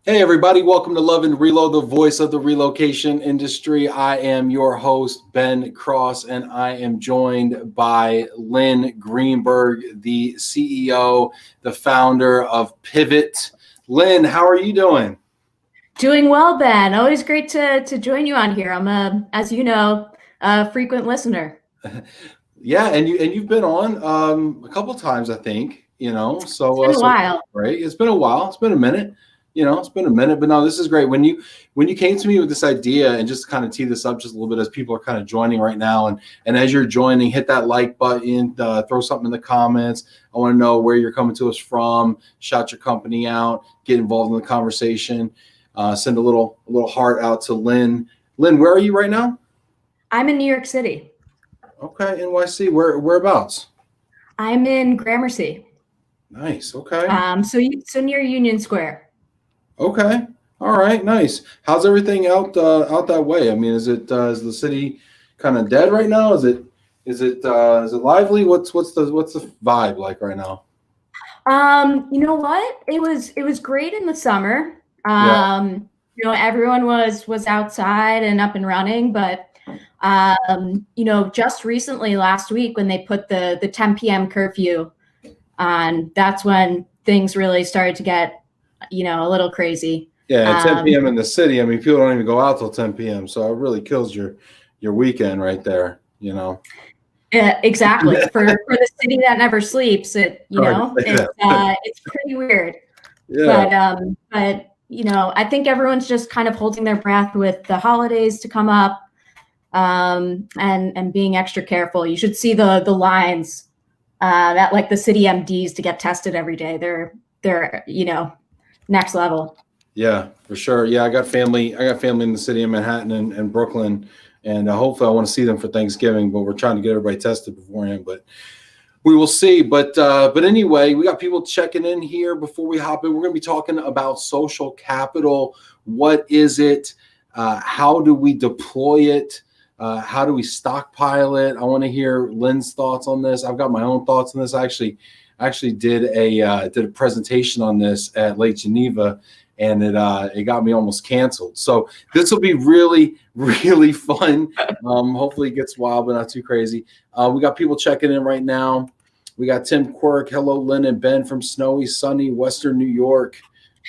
Hey everybody, welcome to Love and Relo, the voice of the relocation industry. I am your host, Ben Cross, and I am joined by Lynn Greenberg, the CEO, the founder of Pivt. Lynn, how are you doing? Doing well, Ben. Always great to join you on here. I'm as you know, a frequent listener. Yeah, and you've been on a couple times, I think. It's been a So while. great. It's been a while. It's been a minute. It's been a minute, but no, this is great. When you came to me with this idea, and just kind of tee this up just a little bit as people are kind of joining right now, and as you're joining, hit that like button, throw something in the comments. I want to know where you're coming to us from. Shout your company out. Get involved in the conversation. Send a little heart out to Lynn. Lynn, where are you right now? I'm in New York City. Okay, NYC. Whereabouts? I'm in Gramercy. Nice. Okay. So near Union Square. Okay. All right. Nice. How's everything out that way? I mean, is the city kind of dead right now? Is it lively? What's the vibe like right now? You know what? It was great in the summer. Yeah. Everyone was outside and up and running, but just recently last week when they put the 10 p.m. curfew on, that's when things really started to get a little crazy. Yeah. At 10 p.m. in the city, I mean, people don't even go out till 10 p.m. So it really kills your weekend right there. Yeah, exactly. For the city that never sleeps, it's pretty weird. Yeah. But I think everyone's just kind of holding their breath with the holidays to come up, and being extra careful. You should see the lines that like the city MDs to get tested every day. They're next level. Yeah, for sure. Yeah, I got family in the city of Manhattan and Brooklyn, and hopefully I want to see them for Thanksgiving. But we're trying to get everybody tested beforehand. But we will see. But anyway, we got people checking in here before we hop in. We're going to be talking about social capital. What is it? How do we deploy it? How do we stockpile it? I want to hear Lynn's thoughts on this. I've got my own thoughts on this. I actually did a presentation on this at Lake Geneva, and it got me almost canceled. So this will be really, really fun. Hopefully it gets wild, but not too crazy. We got people checking in right now. We got Tim Quirk. Hello, Lynn and Ben from snowy, sunny Western New York.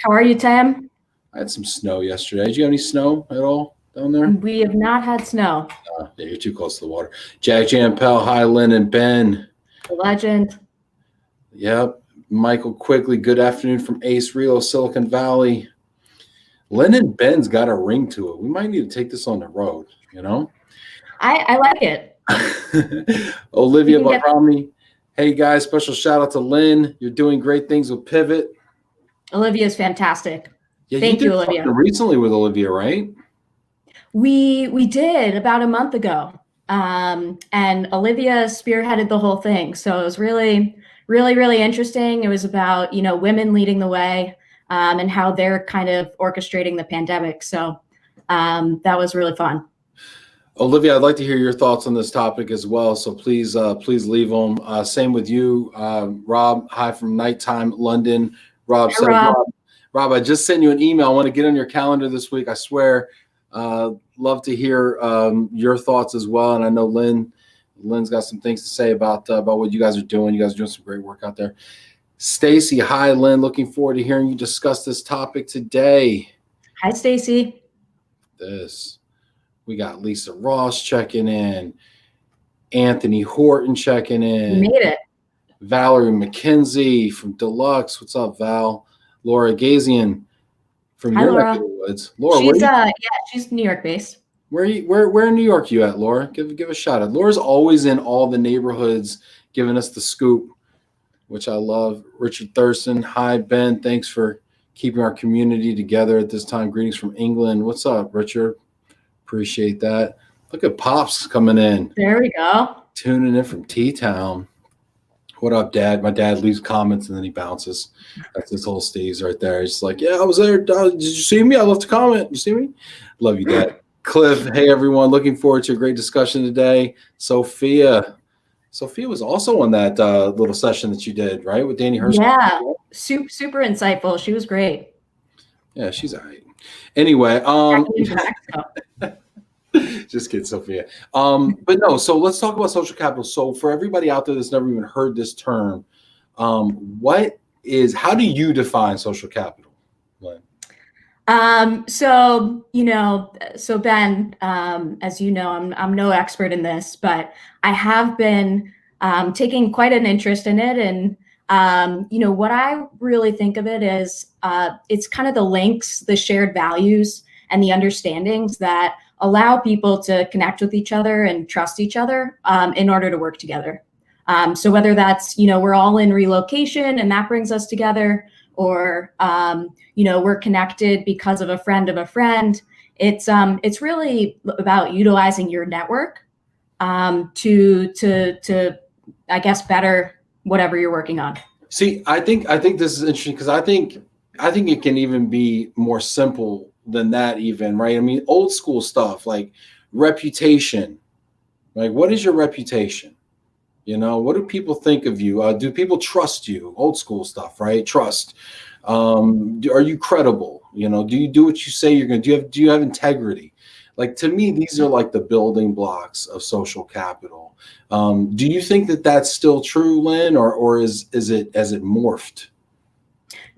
How are you, Tim? I had some snow yesterday. Did you have any snow at all down there? We have not had snow. Yeah, you're too close to the water. Jack Jampel. Hi, Lynn and Ben. The legend. Yep. Michael Quigley, good afternoon from Ace Relo, Silicon Valley. Lynn and Ben's got a ring to it. We might need to take this on the road, I like it. Olivia Bahrami. Hey, guys, special shout out to Lynn. You're doing great things with Pivt. Olivia's fantastic. Yeah, Thank you, Olivia. Recently with Olivia, right? We did about a month ago. And Olivia spearheaded the whole thing. So it was really, really, really interesting. It was about, women leading the way, and how they're kind of orchestrating the pandemic. So that was really fun. Olivia, I'd like to hear your thoughts on this topic as well. So please leave them. Same with you, Rob. Hi from Nighttime, London. Rob said, Rob, I just sent you an email. I want to get on your calendar this week. I swear. Love to hear your thoughts as well. And I know Lynn's got some things to say about what you guys are doing. You guys are doing some great work out there. Stacy, hi, Lynn. Looking forward to hearing you discuss this topic today. Hi, Stacy. We got Lisa Ross checking in. Anthony Horton checking in. You made it. Valerie McKenzie from Deluxe. What's up, Val? Laura Gazian from your neck of the woods. Laura, she's New York based. Where in New York you at, Laura? Give a shout out. Laura's always in all the neighborhoods giving us the scoop, which I love. Richard Thurston. Hi, Ben. Thanks for keeping our community together at this time. Greetings from England. What's up, Richard? Appreciate that. Look at Pops coming in. There we go. Tuning in from T-Town. What up, Dad? My dad leaves comments and then he bounces. That's his whole Steve's right there. He's like, yeah, I was there. Did you see me? I left a comment. You see me? Love you, Dad. Cliff, hey, everyone. Looking forward to a great discussion today. Sophia was also on that little session that you did, right, with Danny Hirsch? Yeah, super insightful. She was great. Yeah, she's all right. Anyway, Into Mexico. just kidding, Sophia. But no, so let's talk about social capital. So for everybody out there that's never even heard this term, how do you define social capital, Lynn? So Ben, as you know, I'm no expert in this, but I have been taking quite an interest in it. And what I really think of it is it's kind of the links, the shared values, and the understandings that allow people to connect with each other and trust each other in order to work together. So whether that's, we're all in relocation and that brings us together, or we're connected because of a friend. It's really about utilizing your network to I guess better whatever you're working on. See, I think this is interesting because I think it can even be more simple than that even, right? I mean, old school stuff like reputation. Like, what is your reputation? What do people think of you? Do people trust you? Old school stuff, right? Trust. Are you credible? Do you do what you say you're going to do? Do you have integrity? Like, to me, these are like the building blocks of social capital. Do you think that that's still true, Lynn, or has it morphed?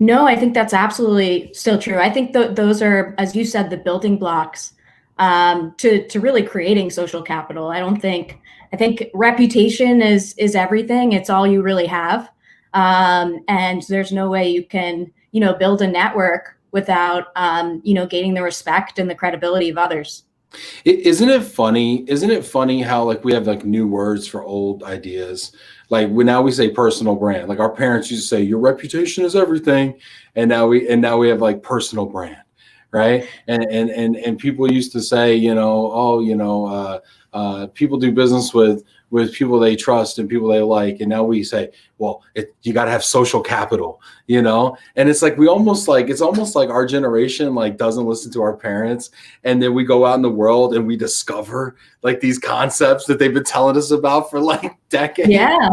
No, I think that's absolutely still true. I think those are, as you said, the building blocks to really creating social capital. I think reputation is everything. It's all you really have. And there's no way you can, build a network without, gaining the respect and the credibility of others. Isn't it funny? Isn't it funny how like we have like new words for old ideas? Like now we say personal brand. Like our parents used to say, your reputation is everything. And now we have like personal brand. Right. And people used to say, people do business with people they trust and people they like. And now we say, well, you got to have social capital, and it's like, it's almost like our generation, like doesn't listen to our parents. And then we go out in the world and we discover like these concepts that they've been telling us about for like decades. Yeah.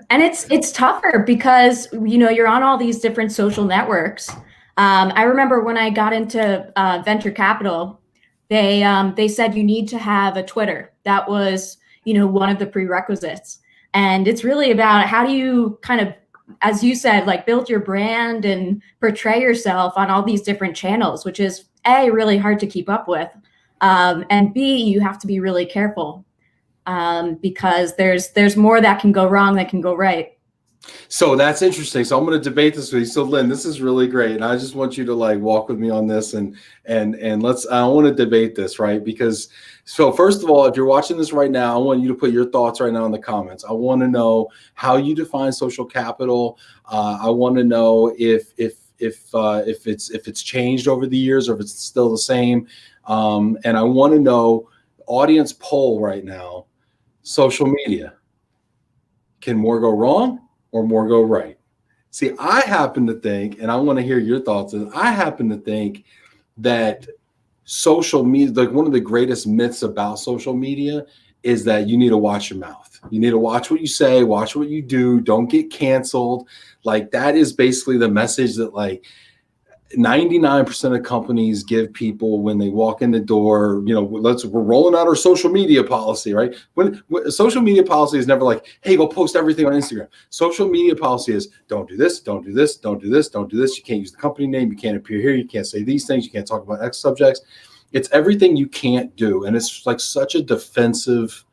And it's tougher because, you're on all these different social networks. I remember when I got into venture capital, they said you need to have a Twitter. That was, one of the prerequisites. And it's really about how do you kind of, as you said, like build your brand and portray yourself on all these different channels, which is A, really hard to keep up with. And B, you have to be really careful because there's more that can go wrong than can go right. So that's interesting. So I'm going to debate this with you. So Lynn, this is really great. And I just want you to like walk with me on this and I want to debate this, right? Because so first of all, if you're watching this right now, I want you to put your thoughts right now in the comments. I want to know how you define social capital. I want to know if it's changed over the years or if it's still the same. And I want to know, audience poll right now, social media. Can more go wrong or more go right? See, I happen to think, and I want to hear your thoughts, I happen to think that social media, like one of the greatest myths about social media is that you need to watch your mouth. You need to watch what you say, watch what you do, don't get canceled. Like that is basically the message that like 99% of companies give people when they walk in the door. We're rolling out our social media policy, right? When social media policy is never like, hey, go post everything on Instagram. Social media policy is don't do this, don't do this, don't do this, don't do this. You can't use the company name. You can't appear here. You can't say these things. You can't talk about X subjects. It's everything you can't do. And it's like such a defensive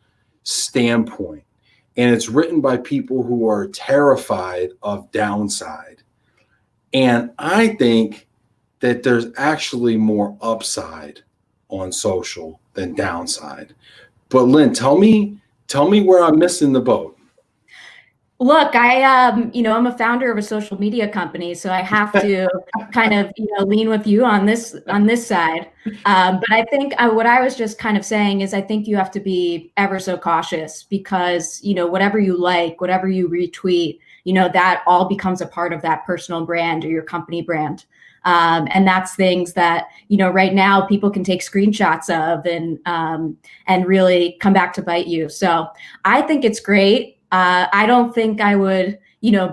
standpoint. And it's written by people who are terrified of downside. And I think that there's actually more upside on social than downside. But Lynn, tell me where I'm missing the boat. Look, I'm a founder of a social media company, so I have to kind of, lean with you on this side. But I think what I was just kind of saying is I think you have to be ever so cautious because, whatever you like, whatever you retweet, that all becomes a part of that personal brand or your company brand. And that's things that, right now people can take screenshots of and really come back to bite you. So I think it's great. I don't think I would,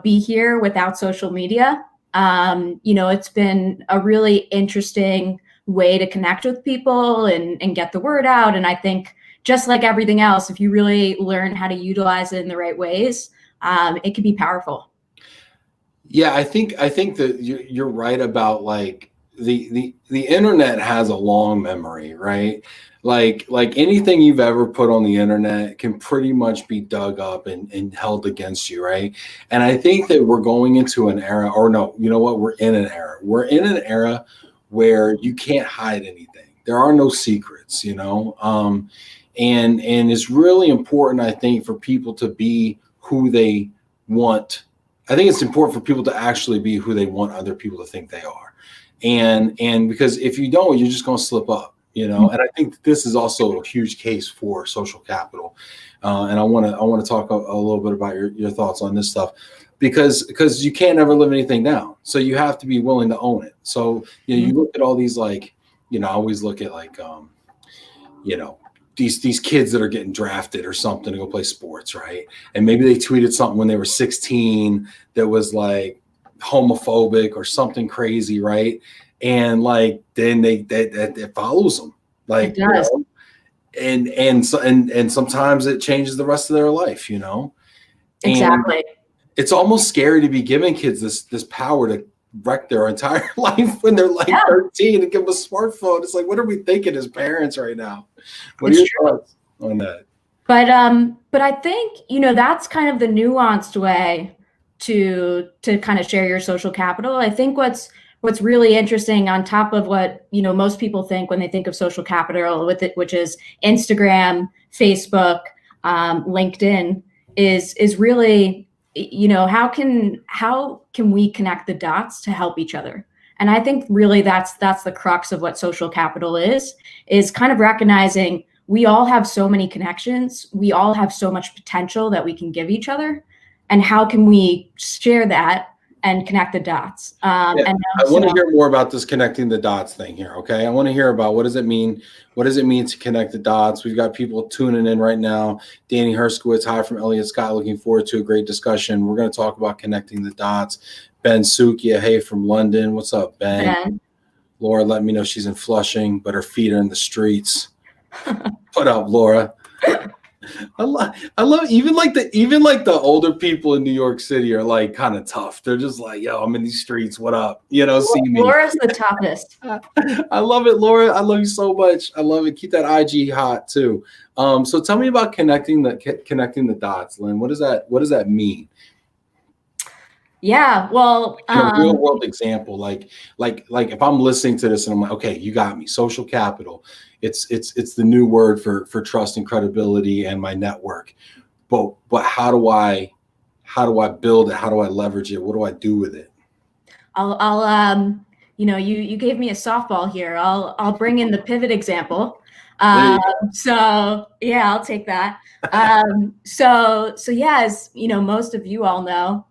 be here without social media. It's been a really interesting way to connect with people and get the word out. And I think just like everything else, if you really learn how to utilize it in the right ways, it can be powerful. Yeah, I think that you're right about like the internet has a long memory, right? Like anything you've ever put on the internet can pretty much be dug up and held against you, right? And I think that we're going into an era, or no, you know what? We're in an era. We're in an era where you can't hide anything. There are no secrets, and it's really important, I think, for people to be who they want. I think it's important for people to actually be who they want other people to think they are. And because if you don't, you're just going to slip up, And I think this is also a huge case for social capital. And I want to talk a little bit about your thoughts on this stuff, because you can't ever live anything down. So you have to be willing to own it. So, you look at all these, like, I always look at like, these kids that are getting drafted or something to go play sports, right? And maybe they tweeted something when they were 16 that was like homophobic or something crazy, right? And like then it follows them, like, It does. and sometimes it changes the rest of their life, Exactly. And it's almost scary to be giving kids this power to wreck their entire life when they're like 13 and give them a smartphone. It's like, what are we thinking as parents right now? What are your thoughts on that? But I think, that's kind of the nuanced way to kind of share your social capital. I think what's really interesting, on top of what, most people think when they think of social capital with it, which is Instagram, Facebook, LinkedIn, is really, how can we connect the dots to help each other? And I think really that's the crux of what social capital is kind of recognizing we all have so many connections. We all have so much potential that we can give each other. And how can we share that and connect the dots? I want to hear more about this connecting the dots thing here. Okay. I want to hear about, what does it mean? What does it mean to connect the dots? We've got people tuning in right now. Danny Herskowitz, hi from Elliott Scott. Looking forward to a great discussion. We're going to talk about connecting the dots. Ben Sukia, hey, from London. What's up, Ben? Laura, let me know she's in Flushing, but her feet are in the streets. What up, Laura? I love even like the older people in New York City are like kind of tough. They're just like, yo, I'm in these streets. What up? See me. Laura's the toughest. I love it, Laura. I love you so much. I love it. Keep that IG hot too. So tell me about connecting the dots, Lynn. What does that mean? Yeah, well, a real world example, like if I'm listening to this and I'm like, okay, you got me. Social capital. It's the new word for trust and credibility and my network. But how do I build it? How do I leverage it? What do I do with it? I'll you gave me a softball here. I'll bring in the pivot example. So yeah, I'll take that. So yeah, as most of you all know,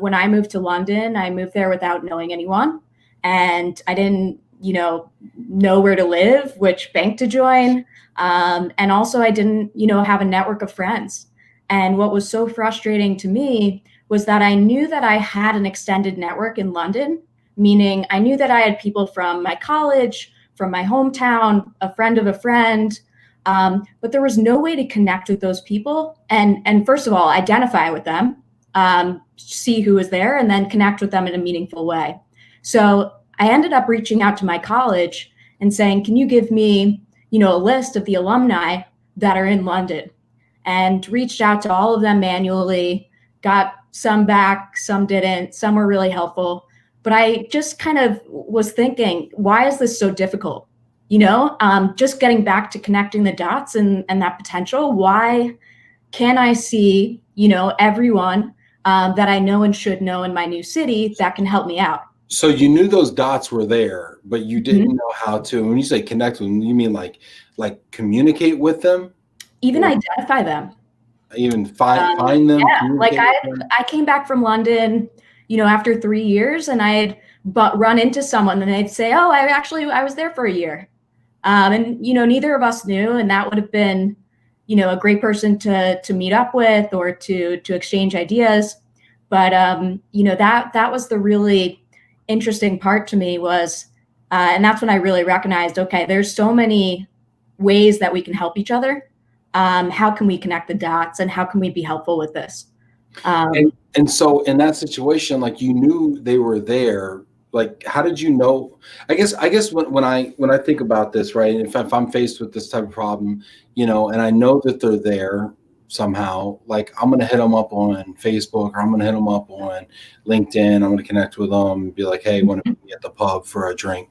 when I moved to London, I moved there without knowing anyone, and I didn't, know where to live, which bank to join. And also I didn't, have a network of friends. And what was so frustrating to me was that I knew that I had an extended network in London, meaning I knew that I had people from my college, from my hometown, a friend of a friend, but there was no way to connect with those people. And first of all, identify with them, see who was there, and then connect with them in a meaningful way. So I ended up reaching out to my college and saying, can you give me, a list of the alumni that are in London? And reached out to all of them manually, got some back, some didn't, some were really helpful. But I just kind of was thinking, why is this so difficult? Just getting back to connecting the dots and that potential. Why can't I see, everyone that I know and should know in my new city that can help me out? So you knew those dots were there, but you didn't know how to. When you say connect with them, you mean like communicate with them? Even identify them. Even find them? Yeah, like I came back from London, after 3 years, and I had run into someone and they'd say, oh, I was there for a year. And, neither of us knew, and that would have been, a great person to meet up with or to exchange ideas. But that was the really interesting part to me was, and that's when I really recognized, okay, there's so many ways that we can help each other. How can we connect the dots, and how can we be helpful with this? And so in that situation, like, you knew they were there. Like, how did you know? I guess when I think about this, right? If I'm faced with this type of problem, and I know that they're there somehow, like, I'm gonna hit them up on Facebook, or I'm gonna hit them up on LinkedIn. I'm gonna connect with them and be like, hey, want to meet at the pub for a drink,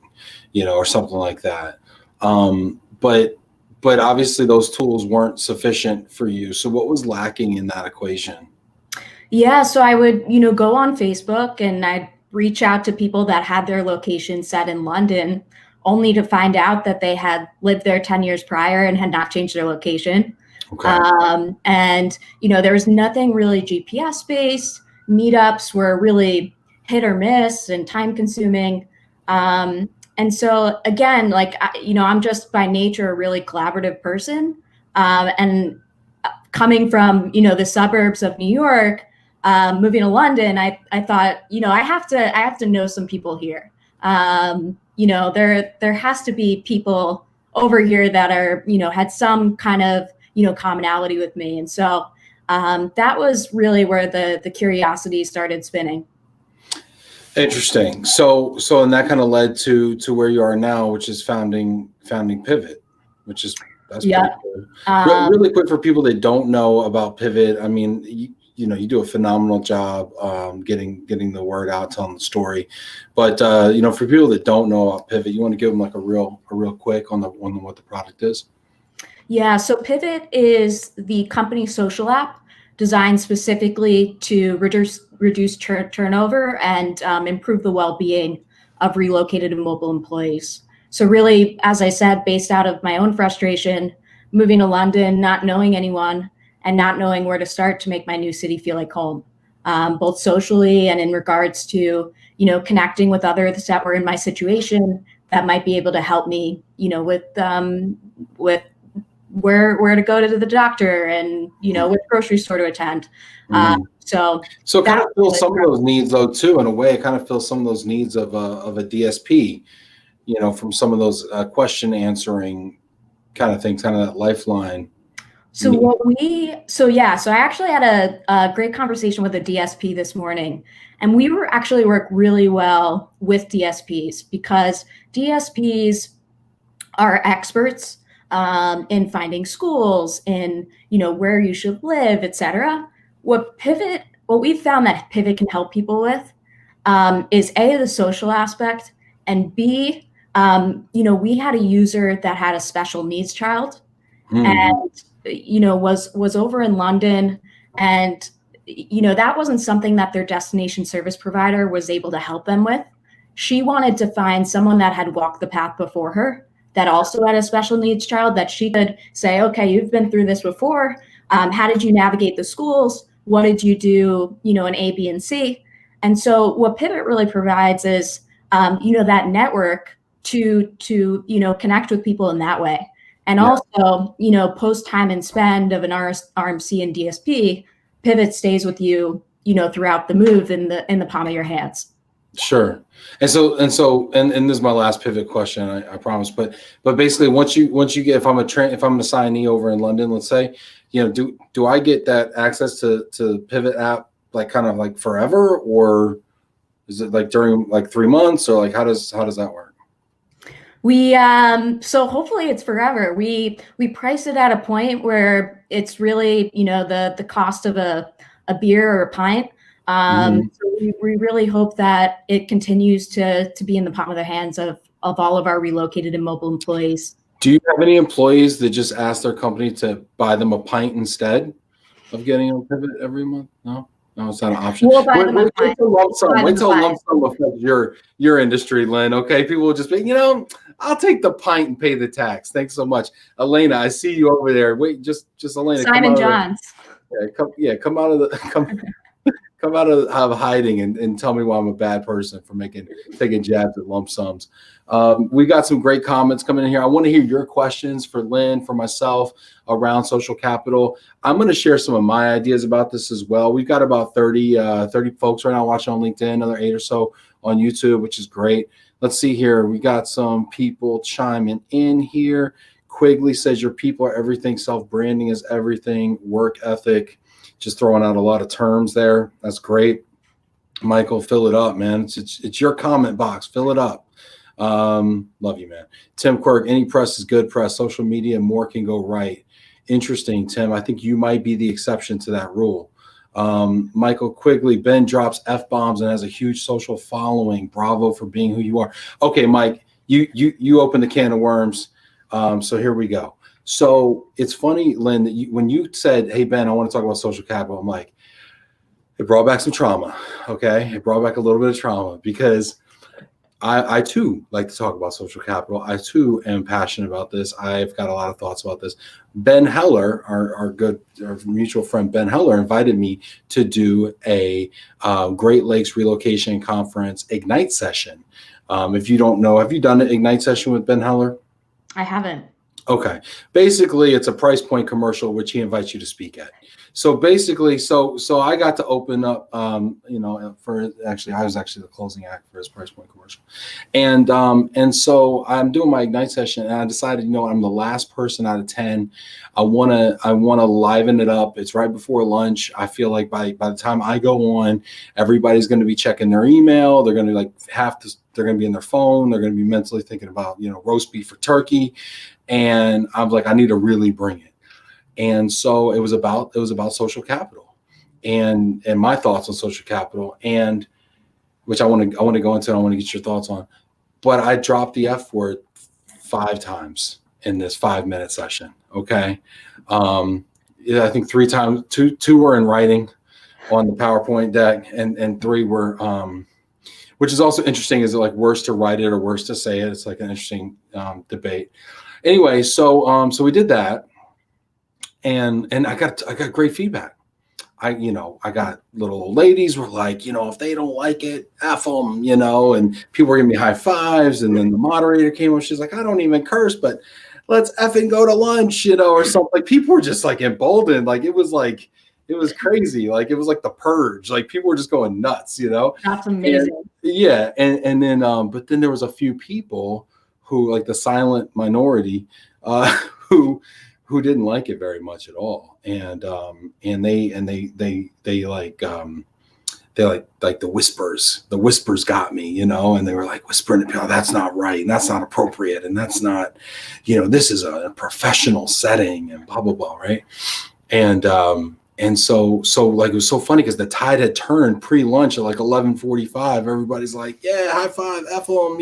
or something like that. But obviously those tools weren't sufficient for you. So what was lacking in that equation? Yeah, so I would, go on Facebook, and I'd reach out to people that had their location set in London, only to find out that they had lived there 10 years prior and had not changed their location. Okay. And, there was nothing really GPS based. Meetups were really hit or miss and time consuming. And so again, like, I'm just by nature a really collaborative person. And coming from, the suburbs of New York, moving to London, I thought, I have to know some people here. There has to be people over here that are, had some kind of, commonality with me. And so that was really where the curiosity started spinning. Interesting. So and that kind of led to where you are now, which is founding Pivt, that's Yeah. pretty cool. Really quick, for people that don't know about Pivt, I mean, you do a phenomenal job getting the word out, telling the story. But for people that don't know about Pivt, you want to give them like a real quick on what the product is. Yeah, so Pivt is the company social app designed specifically to reduce turnover and improve the well-being of relocated and mobile employees. So really, as I said, based out of my own frustration, moving to London, not knowing anyone, and not knowing where to start to make my new city feel like home, both socially and in regards to, connecting with others that were in my situation that might be able to help me, with where to go to the doctor and, which grocery store to attend. So kind of fills some of those needs, though, too, in a way. It kind of fills some of those needs of a DSP, from some of those question answering kind of things, kind of that lifeline. So I actually had a great conversation with a DSP this morning, and we work really well with DSPs because DSPs are experts in finding schools, in where you should live, etc. What we found that Pivt can help people with is A, the social aspect, and B, we had a user that had a special needs child, and was over in London, and that wasn't something that their destination service provider was able to help them with. She wanted to find someone that had walked the path before her, that also had a special needs child, that she could say, okay, you've been through this before. How did you navigate the schools? What did you do, in A, B, and C? And so what Pivt really provides is, that network to connect with people in that way. And also, post time and spend of an RMC and DSP, Pivt stays with you, throughout the move in the palm of your hands. Sure. And this is my last Pivt question, I promise. But basically, once you get, if I'm an assignee over in London, let's say, do I get that access to Pivt app like kind of like forever, or is it like during like 3 months, or like how does that work? We so hopefully it's forever. We price it at a point where it's really, the cost of a beer or a pint. So we really hope that it continues to be in the palm of the hands of all of our relocated and mobile employees. Do you have any employees that just ask their company to buy them a pint instead of getting on Pivt every month? No, it's not an option. We'll buy them a pint. Wait till lump sum affects your industry, Lynn. Okay, people will just be, I'll take the pint and pay the tax. Thanks so much, Elena. I see you over there. Wait, just Elena. Simon Johns. Come out of the Come out of hiding and tell me why I'm a bad person for taking jabs at lump sums. We got some great comments coming in here. I want to hear your questions for Lynn, for myself, around social capital. I'm going to share some of my ideas about this as well. We've got about 30 folks right now watching on LinkedIn, another 8 or so on YouTube, which is great. Let's see here. We got some people chiming in here. Quigley says your people are everything. Self-branding is everything. Work ethic. Just throwing out a lot of terms there. That's great. Michael, fill it up, man. It's your comment box. Fill it up. Love you, man. Tim Quirk, any press is good press. Social media, more can go right. Interesting, Tim. I think you might be the exception to that rule. Michael Quigley, Ben drops F-bombs and has a huge social following. Bravo for being who you are. Okay, Mike, you opened the can of worms. So here we go. So it's funny, Lynn, that when you said, hey, Ben, I want to talk about social capital, I'm like, it brought back some trauma. Okay. It brought back a little bit of trauma because I too like to talk about social capital. I too am passionate about this. I've got a lot of thoughts about this. Ben Heller, our mutual friend Ben Heller, invited me to do a Great Lakes Relocation Conference Ignite session. If you don't know, have you done an Ignite session with Ben Heller? I haven't. Okay. Basically, it's a price point commercial, which he invites you to speak at. So basically, so I got to open up, I was actually the closing act for his price point commercial. And so I'm doing my Ignite session and I decided, I'm the last person out of 10. I want to liven it up. It's right before lunch. I feel like by the time I go on, everybody's going to be checking their email. They're going to they're going to be in their phone. They're going to be mentally thinking about, roast beef or turkey. And I'm like, I need to really bring it. And so it was about social capital and my thoughts on social capital, and which I want to go into. I want to get your thoughts on, but I dropped the F word 5 times in this 5-minute session. Okay. I think 3 times, two were in writing on the PowerPoint deck and 3 were, which is also interesting. Is it like worse to write it or worse to say it? It's like an interesting debate. Anyway, so we did that. And I got great feedback. I got little old ladies were like, if they don't like it, F them, and people were giving me high fives. And then the moderator came up, she's like, I don't even curse, but let's effing go to lunch, or something. Like people were just like emboldened. It was crazy. Like it was like the purge. Like people were just going nuts, That's amazing. And then, but then there was a few people who, like the silent minority, who didn't like it very much at all, and they like the whispers got me, and they were like whispering to people, that's not right, and that's not appropriate, and that's not, this is a professional setting, and blah blah blah, right? And so like it was so funny because the tide had turned pre-lunch at like 11:45. Everybody's like, yeah, high five, F them,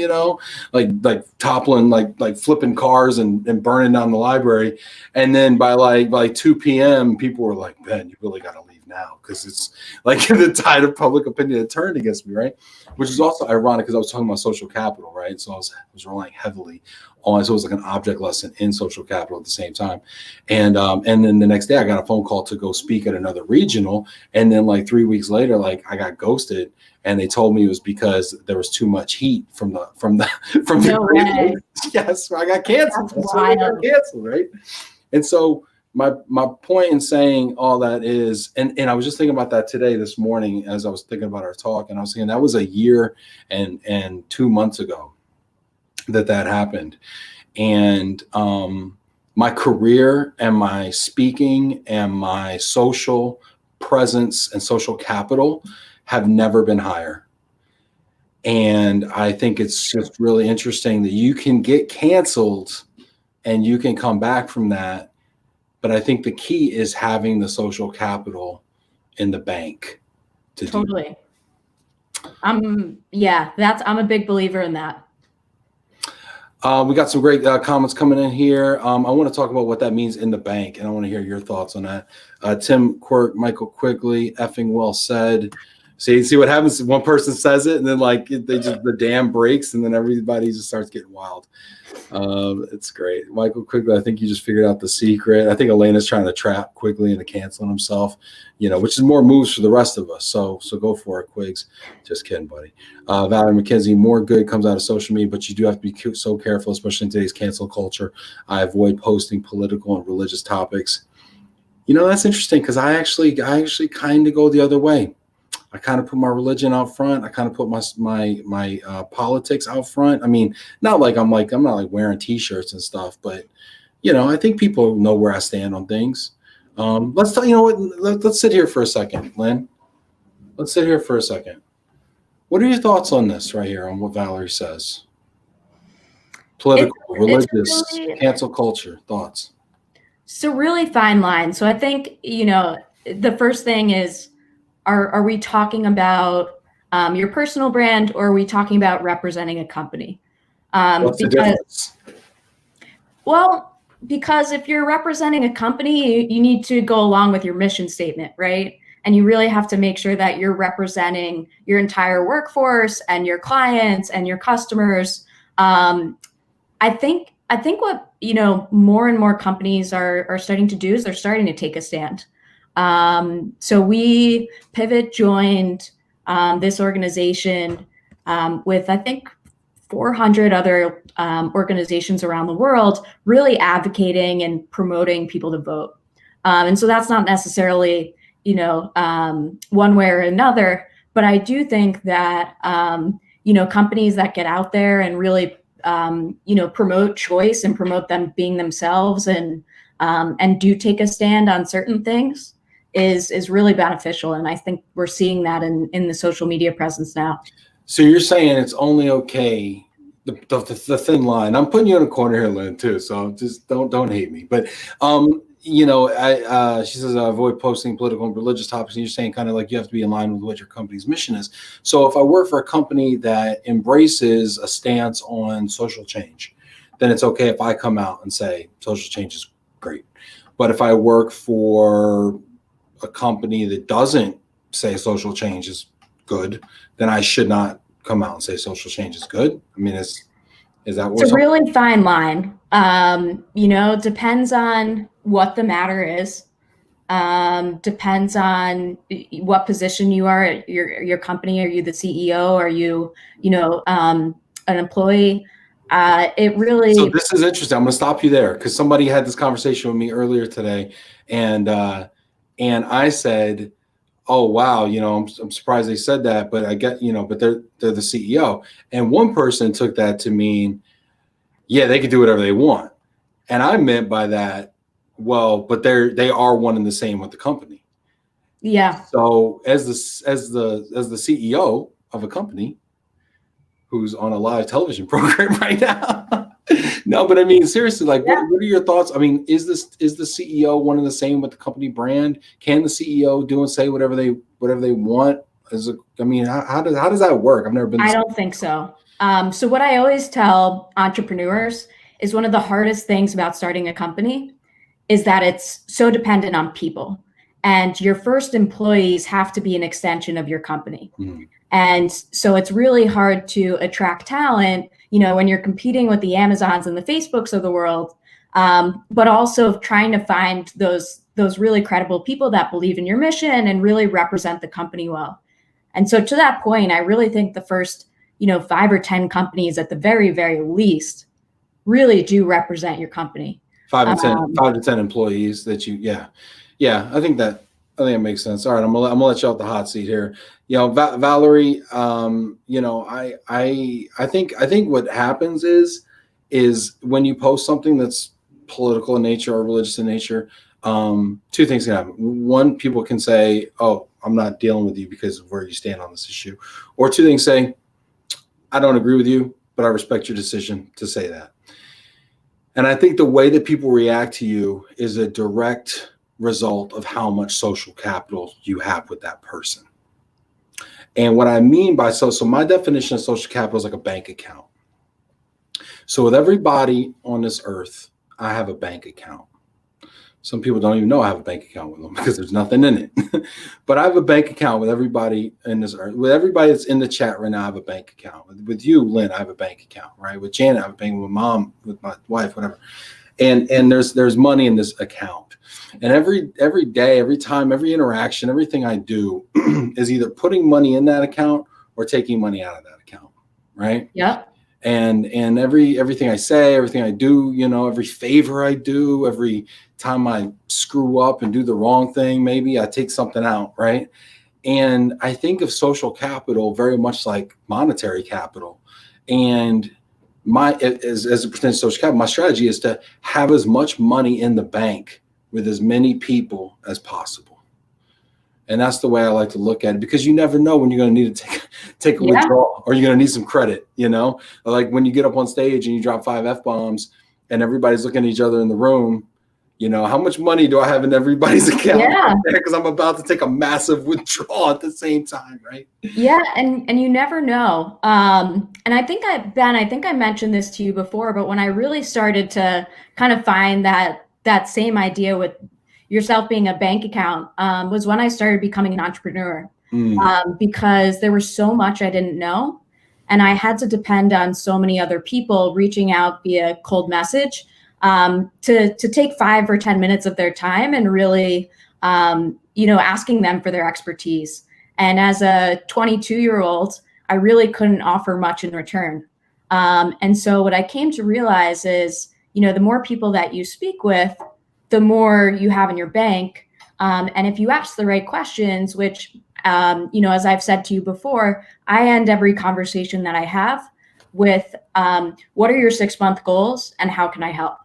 like toppling, like flipping cars and burning down the library. And then by like 2 p.m., people were like, Ben, you really got to leave now because it's like the tide of public opinion had turned against me, right? Which is also ironic because I was talking about social capital, right? So I was relying heavily on, so it was like an object lesson in social capital at the same time. And then the next day I got a phone call to go speak at another regional. And then like 3 weeks later, like I got ghosted and they told me it was because there was too much heat from the No way. Yes, I got canceled. That's wild. I got canceled, right? And so my point in saying all that is, and I was just thinking about that today, this morning, as I was thinking about our talk, and I was thinking that was a year and 2 months ago that happened. And my career and my speaking and my social presence and social capital have never been higher. And I think it's just really interesting that you can get canceled and you can come back from that. But I think the key is having the social capital in the bank to totally. I'm a big believer in that. We got some great comments coming in here. I want to talk about what that means in the bank, and I want to hear your thoughts on that. Tim Quirk, Michael Quigley, effing well said. See what happens? One person says it, and then like the dam breaks, and then everybody just starts getting wild. It's great, Michael. Quigley, I think you just figured out the secret. I think Elena's trying to trap Quigley into canceling himself, which is more moves for the rest of us. So go for it, Quigs. Just kidding, buddy. Valerie McKenzie, more good comes out of social media, but you do have to be so careful, especially in today's cancel culture. I avoid posting political and religious topics. That's interesting because I actually kind of go the other way. I kind of put my religion out front. I kind of put my politics out front. I mean, not like I'm not wearing T-shirts and stuff, but I think people know where I stand on things. Let's sit here for a second, Lynn. Let's sit here for a second. What are your thoughts on this right here, on what Valerie says? Political, religious, cancel culture, thoughts? It's a really fine line. So I think, the first thing is, are we talking about your personal brand, or are we talking about representing a company? What's the difference? Well, because if you're representing a company, you need to go along with your mission statement, right? And you really have to make sure that you're representing your entire workforce and your clients and your customers. I think what more and more companies are starting to do is they're starting to take a stand. So Pivt joined this organization with, I think, 400 other organizations around the world, really advocating and promoting people to vote. And so that's not necessarily, one way or another, but I do think that, companies that get out there and really, promote choice and promote them being themselves and do take a stand on certain things is really beneficial. And I think we're seeing that in the social media presence now. So you're saying it's only okay, the thin line. I'm putting you in a corner here, Lynn, too. So just don't hate me. But she says I avoid posting political and religious topics. And you're saying kind of like you have to be in line with what your company's mission is. So if I work for a company that embraces a stance on social change, then it's okay if I come out and say social change is great. But if I work for a company that doesn't say social change is good, then I should not come out and say social change is good. I mean, is that what? It's a really fine line. Depends on what the matter is. Depends on what position you are at your company. Are you the CEO? Are you, an employee? It really. So this is interesting. I'm going to stop you there because somebody had this conversation with me earlier today, and I said, oh, wow, I'm surprised they said that, but I get, but they're the CEO. And one person took that to mean, yeah, they can do whatever they want. And I meant by that, well, but they are one and the same with the company. Yeah. So as the CEO of a company who's on a live television program right now, no, but I mean, seriously, like, what are your thoughts? I mean, is the CEO one and the same with the company brand? Can the CEO do and say whatever they want? How does that work? I've never been. I don't think so. So what I always tell entrepreneurs is one of the hardest things about starting a company is that it's so dependent on people, and your first employees have to be an extension of your company. Mm. And so it's really hard to attract talent, when you're competing with the Amazons and the Facebooks of the world, but also trying to find those really credible people that believe in your mission and really represent the company well. And so to that point, I really think the first, 5 or 10 companies at the very, very least really do represent your company. 5 to 10 employees that you, yeah. I think that makes sense. All right, I'm gonna let you out the hot seat here. Valerie, I think what happens is when you post something that's political in nature or religious in nature, 2 things can happen. One, people can say, "Oh, I'm not dealing with you because of where you stand on this issue," or 2 things say, "I don't agree with you, but I respect your decision to say that." And I think the way that people react to you is a direct result of how much social capital you have with that person. And what I mean by so my definition of social capital is like a bank account. So with everybody on this earth, I have a bank account. Some people don't even know I have a bank account with them because there's nothing in it. But I have a bank account with everybody in this earth. With everybody that's in the chat right now, I have a bank account. With you, Lynn, I have a bank account, right? With Janet, I have a bank, with mom, with my wife, whatever. And there's money in this account. And every day, every time, every interaction, everything I do is either putting money in that account or taking money out of that account, right? Yep. And everything I say, everything I do, you know, every favor I do, every time I screw up and do the wrong thing, maybe I take something out, right? And I think of social capital very much like monetary capital. And as it pertains to social capital, my strategy is to have as much money in the bank with as many people as possible. And that's the way I like to look at it, because you never know when you're going to need to take a withdrawal, or you're going to need some credit, you know, like when you get up on stage and you drop 5 F-bombs and everybody's looking at each other in the room, you know, how much money do I have in everybody's account? Yeah. Because I'm about to take a massive withdrawal at the same time, right? Yeah, and you never know. And I think I mentioned this to you before, but when I really started to kind of find that same idea with yourself being a bank account, was when I started becoming an entrepreneur, because there was so much I didn't know, and I had to depend on so many other people reaching out via cold message, to take 5 or 10 minutes of their time and really, asking them for their expertise. And as a 22-year-old, I really couldn't offer much in return. And so what I came to realize is, the more people that you speak with, the more you have in your bank. And if you ask the right questions, which, as I've said to you before, I end every conversation that I have with, what are your 6-month goals and how can I help?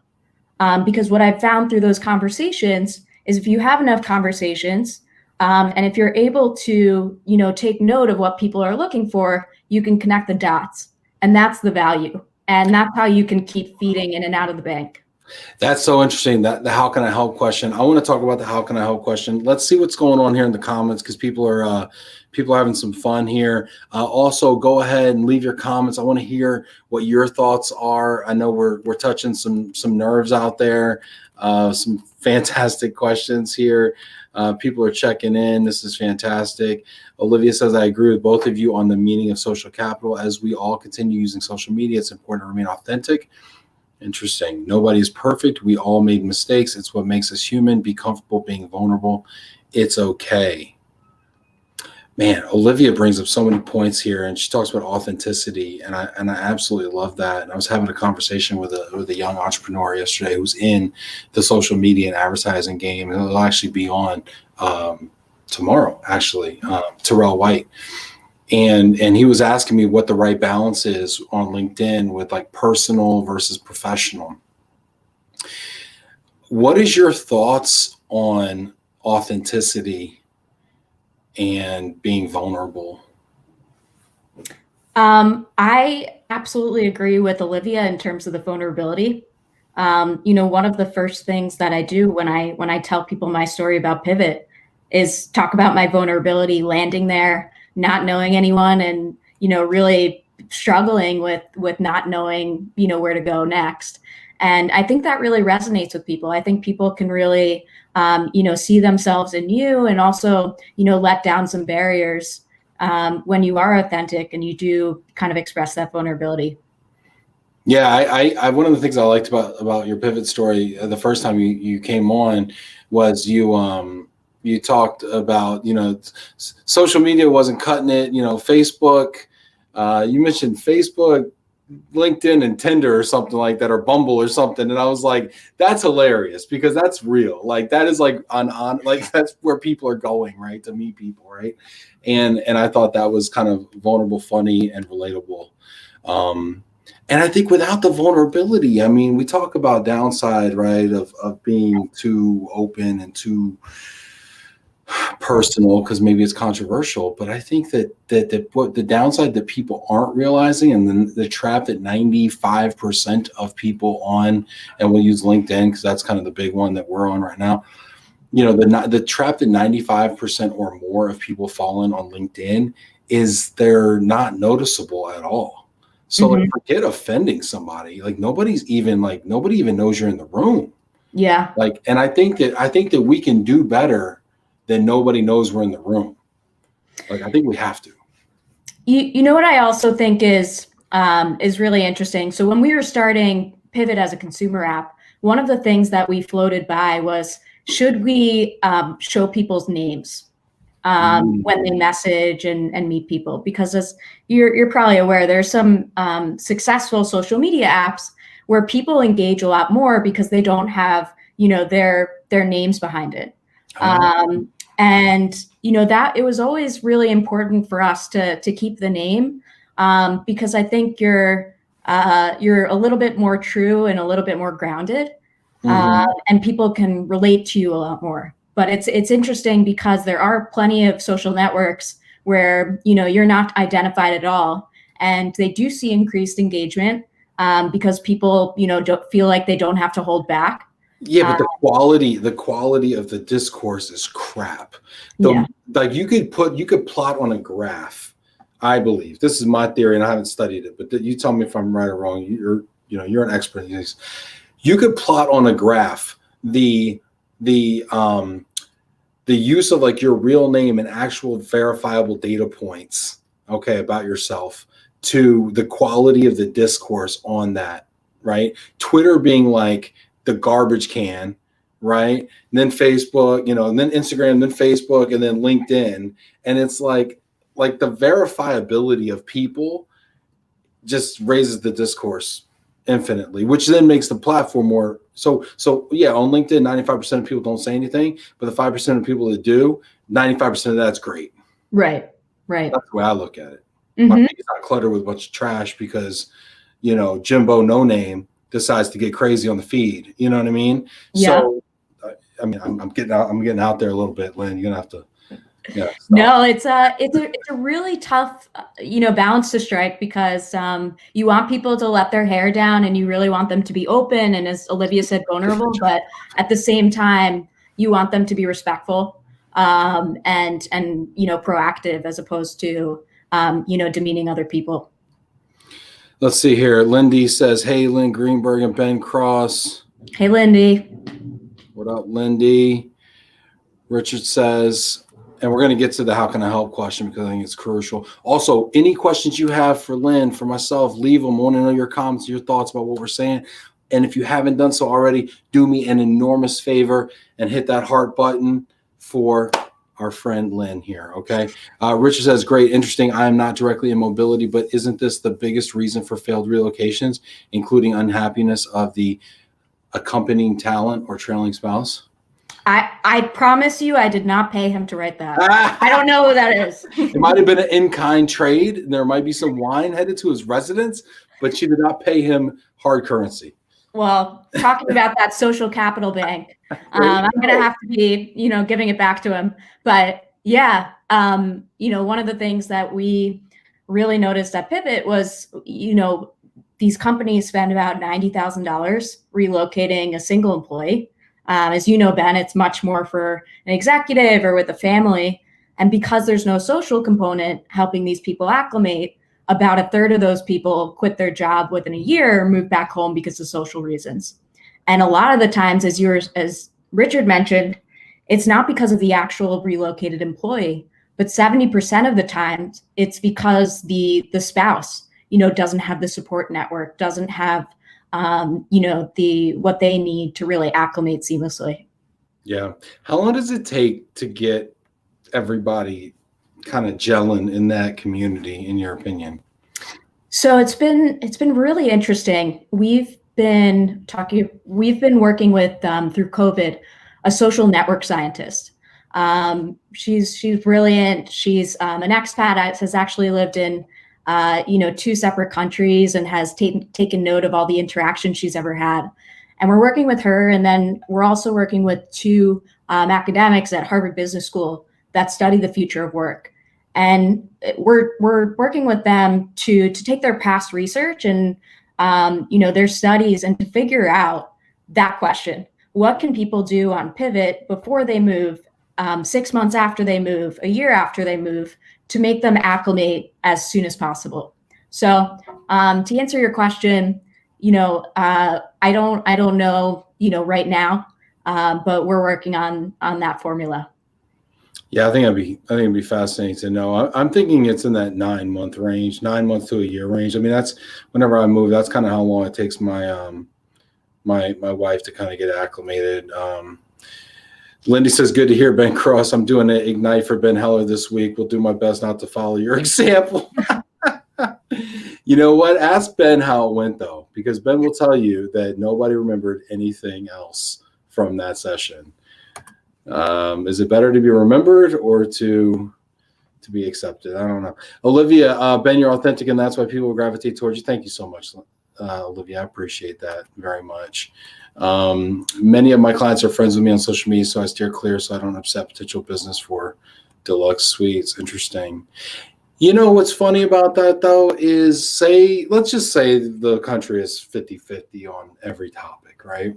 Because what I've found through those conversations is if you have enough conversations, and if you're able to, take note of what people are looking for, you can connect the dots. And that's the value. And that's how you can keep feeding in and out of the bank. That's so interesting, that the how can I help question. I want to talk about the how can I help question. Let's see what's going on here in the comments, because people are having some fun here. Also, go ahead and leave your comments. I want to hear what your thoughts are. I know we're touching some nerves out there. Some fantastic questions here. People are checking in. This is fantastic. Olivia says, I agree with both of you on the meaning of social capital. As we all continue using social media, it's important to remain authentic. Interesting. Nobody is perfect. We all made mistakes. It's what makes us human. Be comfortable being vulnerable. It's okay. Man, Olivia brings up so many points here, and she talks about authenticity, and I absolutely love that. And I was having a conversation with a young entrepreneur yesterday who's in the social media and advertising game, and it'll actually be on tomorrow, actually, Terrell White. And he was asking me what the right balance is on LinkedIn with like personal versus professional. What is your thoughts on authenticity and being vulnerable? I absolutely agree with Olivia in terms of the vulnerability. One of the first things that I do when I tell people my story about Pivt is talk about my vulnerability, landing there, not knowing anyone, and, really struggling with not knowing, where to go next. And I think that really resonates with people. I think people can really, see themselves in you, and also, let down some barriers when you are authentic and you do kind of express that vulnerability. Yeah, I one of the things I liked about your Pivt story the first time you came on was you talked about, social media wasn't cutting it, Facebook, you mentioned Facebook, LinkedIn, and Tinder or something like that, or Bumble or something. And I was like, that's hilarious, because that's real. Like, that is like like that's where people are going, right? To meet people, right? And I thought that was kind of vulnerable, funny, and relatable. And I think without the vulnerability, I mean, we talk about downside, right, of being too open and too personal, because maybe it's controversial, but I think that the downside that people aren't realizing, and then the trap that 95% of people on, and we'll use LinkedIn because that's kind of the big one that we're on right now, the trap that 95% or more of people fall in on LinkedIn is they're not noticeable at all. So like, forget offending somebody. Like nobody even knows you're in the room. Yeah. Like, and I think that we can do better than nobody knows we're in the room. Like, I think we have to. You know what I also think is really interesting. So when we were starting Pivt as a consumer app, one of the things that we floated by was, should we show people's names when they message and meet people? Because as you're probably aware, there's some successful social media apps where people engage a lot more because they don't have, you know, their names behind it. And you know, that it was always really important for us to keep the name, because I think you're a little bit more true and a little bit more grounded, and people can relate to you a lot more. But it's interesting because there are plenty of social networks where, you know, you're not identified at all, and they do see increased engagement because people, you know, don't feel like they don't have to hold back. Yeah, but the quality of the discourse is crap. Like you could plot on a graph. I believe this is my theory, and I haven't studied it, but you tell me if I'm right or wrong. You're an expert in this. You could plot on a graph the use of like your real name and actual verifiable data points, okay, about yourself, to the quality of the discourse on that, right? Twitter being like the garbage can, right? And then Facebook, you know, and then Instagram, then Facebook, and then LinkedIn. And it's like the verifiability of people just raises the discourse infinitely, which then makes the platform more so yeah, on LinkedIn 95% of people don't say anything, but the 5% of people that do, 95% of that's great. Right. That's the way I look at it. My feed's not cluttered with a bunch of trash because, you know, Jimbo No Name decides to get crazy on the feed. You know what I mean? Yeah. So I mean, I'm getting out there a little bit, Lynn. You're gonna have to. Yeah. No, it's a really tough, you know, balance to strike, because you want people to let their hair down and you really want them to be open and, as Olivia said, vulnerable, but at the same time you want them to be respectful and you know, proactive, as opposed to you know, demeaning other people. Let's see here. Lindy says, "Hey, Lynn Greenberg and Ben Cross." Hey, Lindy. What up, Lindy? Richard says, and we're going to get to the how can I help question because I think it's crucial. Also, any questions you have for Lynn, for myself, leave them. I want to know your comments, your thoughts about what we're saying. And if you haven't done so already, do me an enormous favor and hit that heart button for our friend Lynn here, okay? Richard says, great, interesting. I am not directly in mobility, but isn't this the biggest reason for failed relocations, including unhappiness of the accompanying talent or trailing spouse? I promise you, I did not pay him to write that. I don't know who that is. It might have been an in-kind trade, and there might be some wine headed to his residence, but she did not pay him hard currency. Well, talking about that social capital bank, I'm going to have to be, you know, giving it back to him. But yeah, you know, one of the things that we really noticed at Pivt was, you know, these companies spend about $90,000 relocating a single employee. As you know, Ben, it's much more for an executive or with a family. And because there's no social component helping these people acclimate, about a third of those people quit their job within a year or move back home because of social reasons. And a lot of the times, as Richard mentioned, it's not because of the actual relocated employee, but 70% of the time it's because the spouse, you know, doesn't have the support network, doesn't have you know, what they need to really acclimate seamlessly. Yeah. How long does it take to get everybody kind of gelling in that community, in your opinion? So it's been really interesting. We've been working with through COVID, a social network scientist. She's brilliant. She's an expat, has actually lived in you know, 2 separate countries, and has taken note of all the interactions she's ever had. And we're working with her, and then we're also working with 2 academics at Harvard Business School that study the future of work. And we're working with them to take their past research and you know, their studies, and to figure out that question: what can people do on Pivt before they move, 6 months after they move, a year after they move, to make them acclimate as soon as possible? So to answer your question, I don't know, right now, but we're working on that formula. Yeah, I think it'd be fascinating to know. I'm thinking it's in that 9-month range, 9 months to a year range. I mean, that's whenever I move, that's kind of how long it takes my my wife to kind of get acclimated. Lindy says, good to hear, Ben Cross. I'm doing an Ignite for Ben Heller this week. We'll do my best not to follow your example. You know what? Ask Ben how it went, though, because Ben will tell you that nobody remembered anything else from that session. Is it better to be remembered or to be accepted? I don't know. Olivia, Ben, you're authentic, and that's why people will gravitate towards you. Thank you so much, Olivia. I appreciate that very much. Many of my clients are friends with me on social media, so I steer clear so I don't upset potential business for deluxe suites. Interesting. You know what's funny about that, though, is let's just say the country is 50-50 on every topic, right?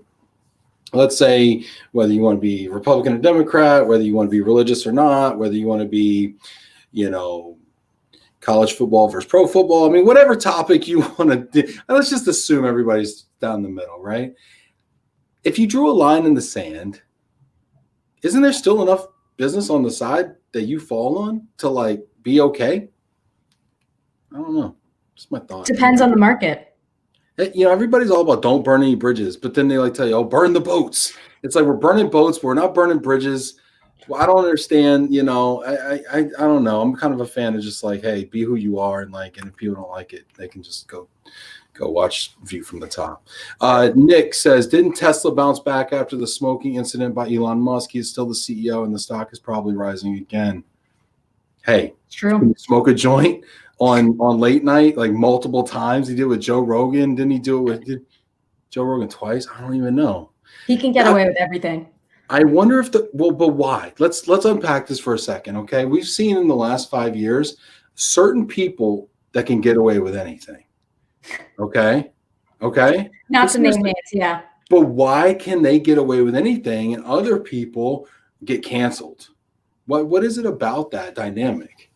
Let's say whether you want to be Republican or Democrat, whether you want to be religious or not, whether you want to be, college football versus pro football. I mean, whatever topic you want to do, let's just assume everybody's down the middle, right? If you drew a line in the sand, isn't there still enough business on the side that you fall on to be okay? I don't know. Just my thought. Depends on the market. Everybody's all about don't burn any bridges, but then they tell you, oh, burn the boats. It's like we're burning boats, but we're not burning bridges. Well, I don't understand. I don't know. I'm kind of a fan of just hey, be who you are, and if people don't like it, they can just go watch View from the Top. Nick says, didn't Tesla bounce back after the smoking incident by Elon Musk? He's still the CEO, and the stock is probably rising again. Hey, it's true. Can you smoke a joint on late night multiple times? He did with Joe Rogan. Didn't he do it with Joe Rogan twice? I don't even know. He can get away with everything. I wonder if but why? Let's unpack this for a second, okay? We've seen in the last 5 years certain people that can get away with anything. Okay. Not to name names, yeah. But why can they get away with anything and other people get canceled? What is it about that dynamic?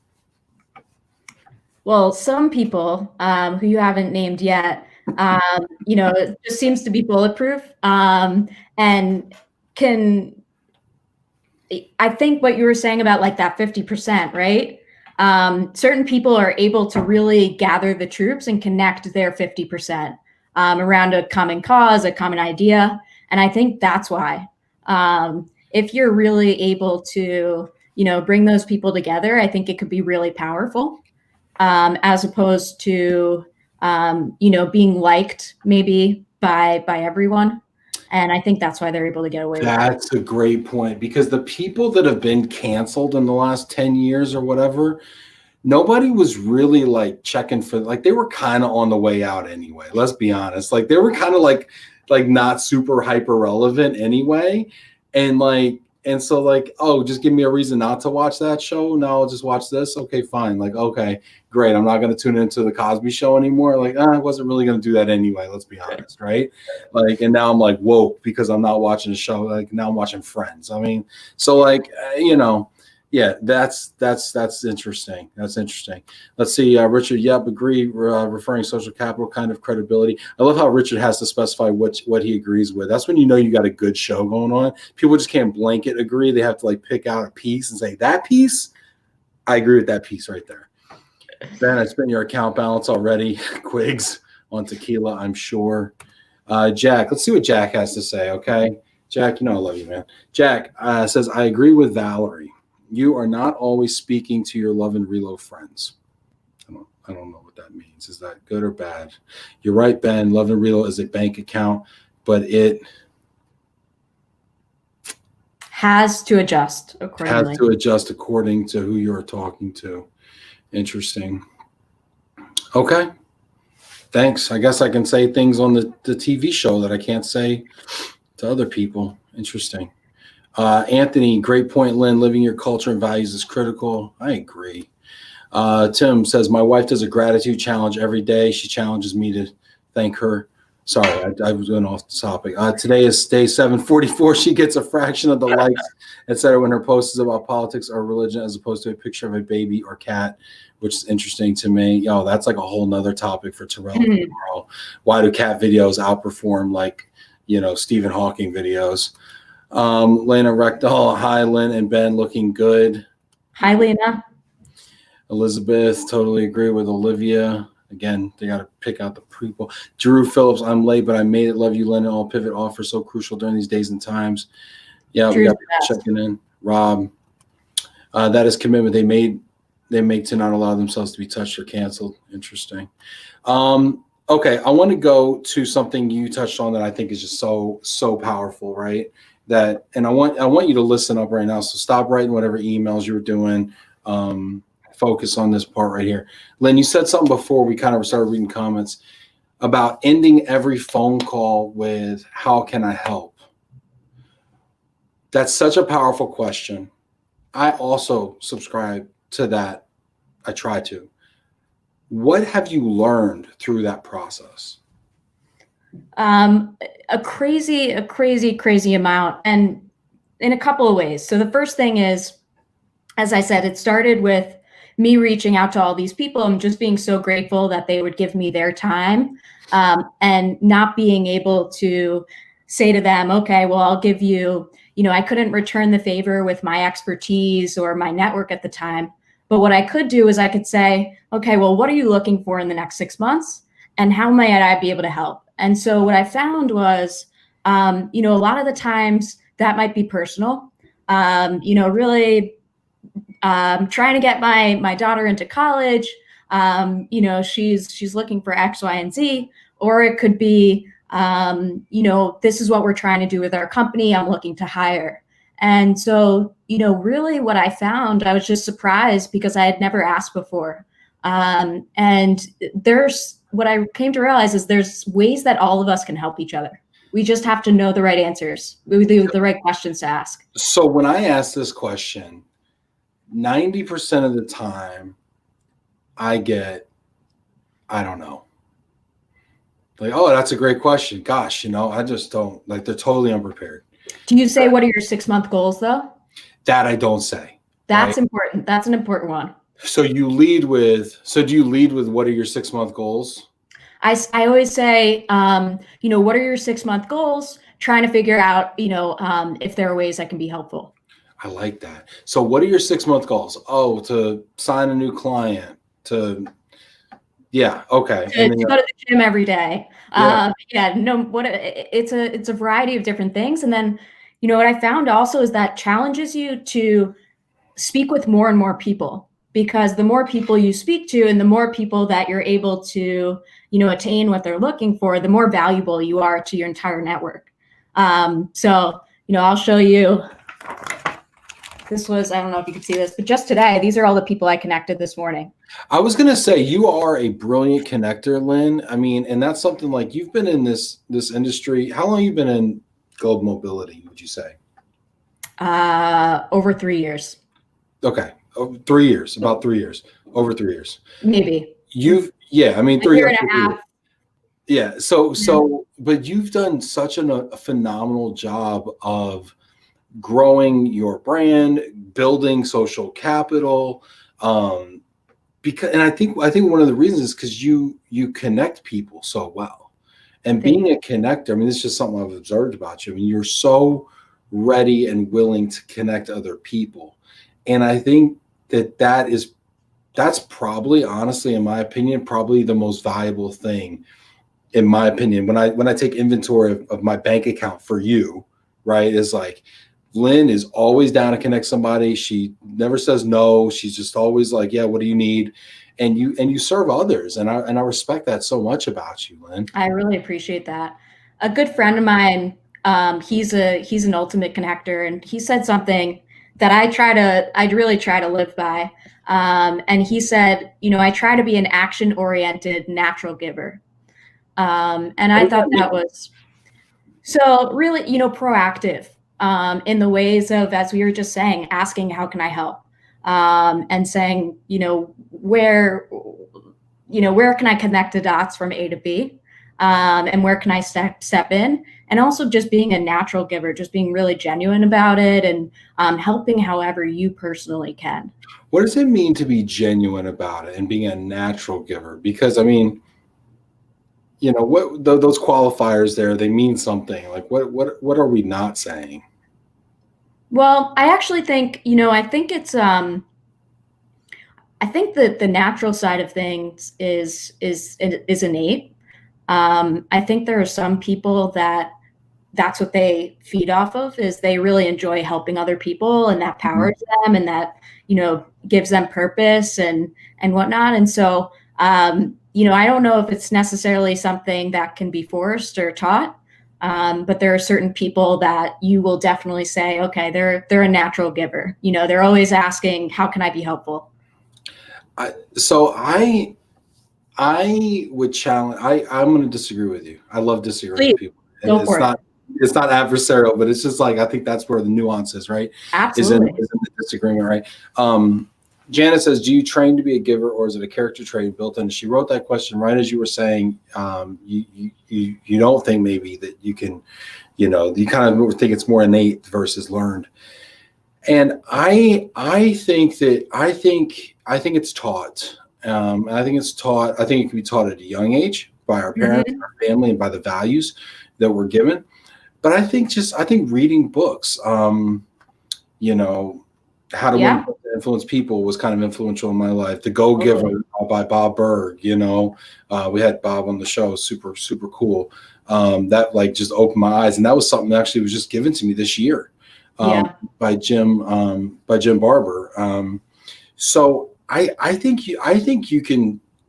Well, some people who you haven't named yet, it just seems to be bulletproof and I think what you were saying about that 50%, right? Certain people are able to really gather the troops and connect their 50% around a common cause, a common idea. And I think that's why. If you're really able to, bring those people together, I think it could be really powerful, as opposed to, being liked maybe by everyone. And I think that's why they're able to get away with it. That's a great point, because the people that have been canceled in the last 10 years or whatever, nobody was really checking for, they were kind of on the way out anyway. Let's be honest. They were kind of not super hyper relevant anyway. And so oh, just give me a reason not to watch that show. No, I'll just watch this. Okay, fine. Okay, great. I'm not going to tune into the Cosby Show anymore. I wasn't really going to do that anyway. Let's be honest, right? And now I'm woke because I'm not watching the show. Now I'm watching Friends. I mean, so yeah, that's interesting. That's interesting. Let's see. Richard, yep, agree. Referring social capital kind of credibility. I love how Richard has to specify what he agrees with. That's when you got a good show going on. People just can't blanket agree. They have to pick out a piece and say, that piece, I agree with that piece right there. Ben, I spent your account balance already. Quigs on tequila, I'm sure. Jack, let's see what Jack has to say, okay? Jack, I love you, man. Jack says, I agree with Valerie. You are not always speaking to your Love and Reload friends. I don't know what that means. Is that good or bad? You're right, Ben. Love and Reload is a bank account, but it has to adjust accordingly. Has to adjust according to who you're talking to. Interesting. Okay. Thanks. I guess I can say things on the TV show that I can't say to other people. Interesting. Anthony, great point, Lynn. Living your culture and values is critical. I agree. Tim says, my wife does a gratitude challenge every day. She challenges me to thank her Sorry, I was going off the topic. Today is day 744. She gets a fraction of the likes, etc. when her post is about politics or religion, as opposed to a picture of a baby or cat, which is interesting to me. Yo, that's like a whole nother topic for Terrell tomorrow. Why do cat videos outperform like, Stephen Hawking videos? Lena Rectal, hi, Lynn and Ben, looking good. Hi, Lena. Elizabeth, totally agree with Olivia. Again, they got to pick out the people. Drew Phillips, I'm late, but I made it. Love you, Lynn. All pivot offers so crucial during these days and times. Yeah, we got people checking in. Rob, that is commitment they make to not allow themselves to be touched or canceled. Interesting. Okay, I want to go to something you touched on that I think is just so powerful, right? And I want you to listen up right now. So stop writing whatever emails you were doing. Focus on this part right here. Lynn, you said something before we kind of started reading comments about ending every phone call with, how can I help? That's such a powerful question. I also subscribe to that. I try to. What have you learned through that process? A crazy amount, and in a couple of ways. So the first thing is, as I said, it started with me reaching out to all these people and just being so grateful that they would give me their time, and not being able to say to them, okay, well, I'll give you, I couldn't return the favor with my expertise or my network at the time. But what I could do is I could say, okay, well, what are you looking for in the next 6 months? And how might I be able to help? And so what I found was, a lot of the times that might be personal, really trying to get my daughter into college. She's looking for X, Y, and Z, or it could be, this is what we're trying to do with our company. I'm looking to hire. And so, really what I found, I was just surprised because I had never asked before. And what I came to realize is there's ways that all of us can help each other. We just have to know the right answers, the right questions to ask. So when I ask this question, 90% of the time I get, I don't know. Like, oh, that's a great question. Gosh, I just don't, like, they're totally unprepared. Do you say, what are your 6-month goals though? That I don't say. That's important. That's an important one. So do you lead with what are your 6-month goals? I always say, what are your 6-month goals? Trying to figure out, if there are ways I can be helpful. I like that. So what are your 6-month goals? Oh, to sign a new client, yeah. Okay. To go to the gym every day. It's a variety of different things. And then, what I found also is that challenges you to speak with more and more people, because the more people you speak to and the more people that you're able to, attain what they're looking for, the more valuable you are to your entire network. So, I'll show you. This was, I don't know if you can see this, but just today, these are all the people I connected this morning. I was going to say, you are a brilliant connector, Lynn. I mean, and that's something, like, you've been in this industry. How long have you been in global mobility, would you say? Over 3 years. Okay. 3 years, about 3 years, over 3 years. Maybe. 3 years. A year and a half. Yeah. So, but you've done such a phenomenal job of growing your brand, building social capital. And I think one of the reasons is because you connect people so well, and being a connector. I mean, this is just something I've observed about you. I mean, you're so ready and willing to connect other people. And I think that's probably, honestly, in my opinion, probably the most valuable thing, in my opinion, when I take inventory of my bank account for you, right, is like, Lynn is always down to connect somebody. She never says no. She's just always like, yeah, what do you need? And you serve others. And I respect that so much about you, Lynn. I really appreciate that. A good friend of mine, he's an ultimate connector, and he said something that I really try to live by. And he said, I try to be an action-oriented natural giver. And I thought that was so really, proactive. In the ways of, as we were just saying, asking, how can I help? And saying, where can I connect the dots from A to B? and where can I step in? And also just being a natural giver, just being really genuine about it, and helping however you personally can. What does it mean to be genuine about it and being a natural giver? Because I mean, what those qualifiers there, they mean something. Like what are we not saying? Well, I actually think, I think it's I think that the natural side of things is innate. I think there are some people that's what they feed off of, is they really enjoy helping other people, and that powers them, and that gives them purpose and whatnot. And so I don't know if it's necessarily something that can be forced or taught, but there are certain people that you will definitely say, okay, they're a natural giver. They're always asking, how can I be helpful? I would challenge. I'm going to disagree with you. I love disagreeing with people. Go for it. It's not adversarial, but it's just like, I think that's where the nuance is, right? Absolutely. Is in the disagreement, right? Janet says, do you train to be a giver, or is it a character trait built in? She wrote that question right as you were saying, you don't think maybe that you can, you kind of think it's more innate versus learned. And I think it's taught. And I think it's taught. I think it can be taught at a young age by our parents, our family, and by the values that we're given. But I think reading books, How to Win Influence People was kind of influential in my life. The Go Giver by Bob Berg. We had Bob on the show, super, super cool. That like just opened my eyes. And that was something that actually was just given to me this year by Jim Barber. So I think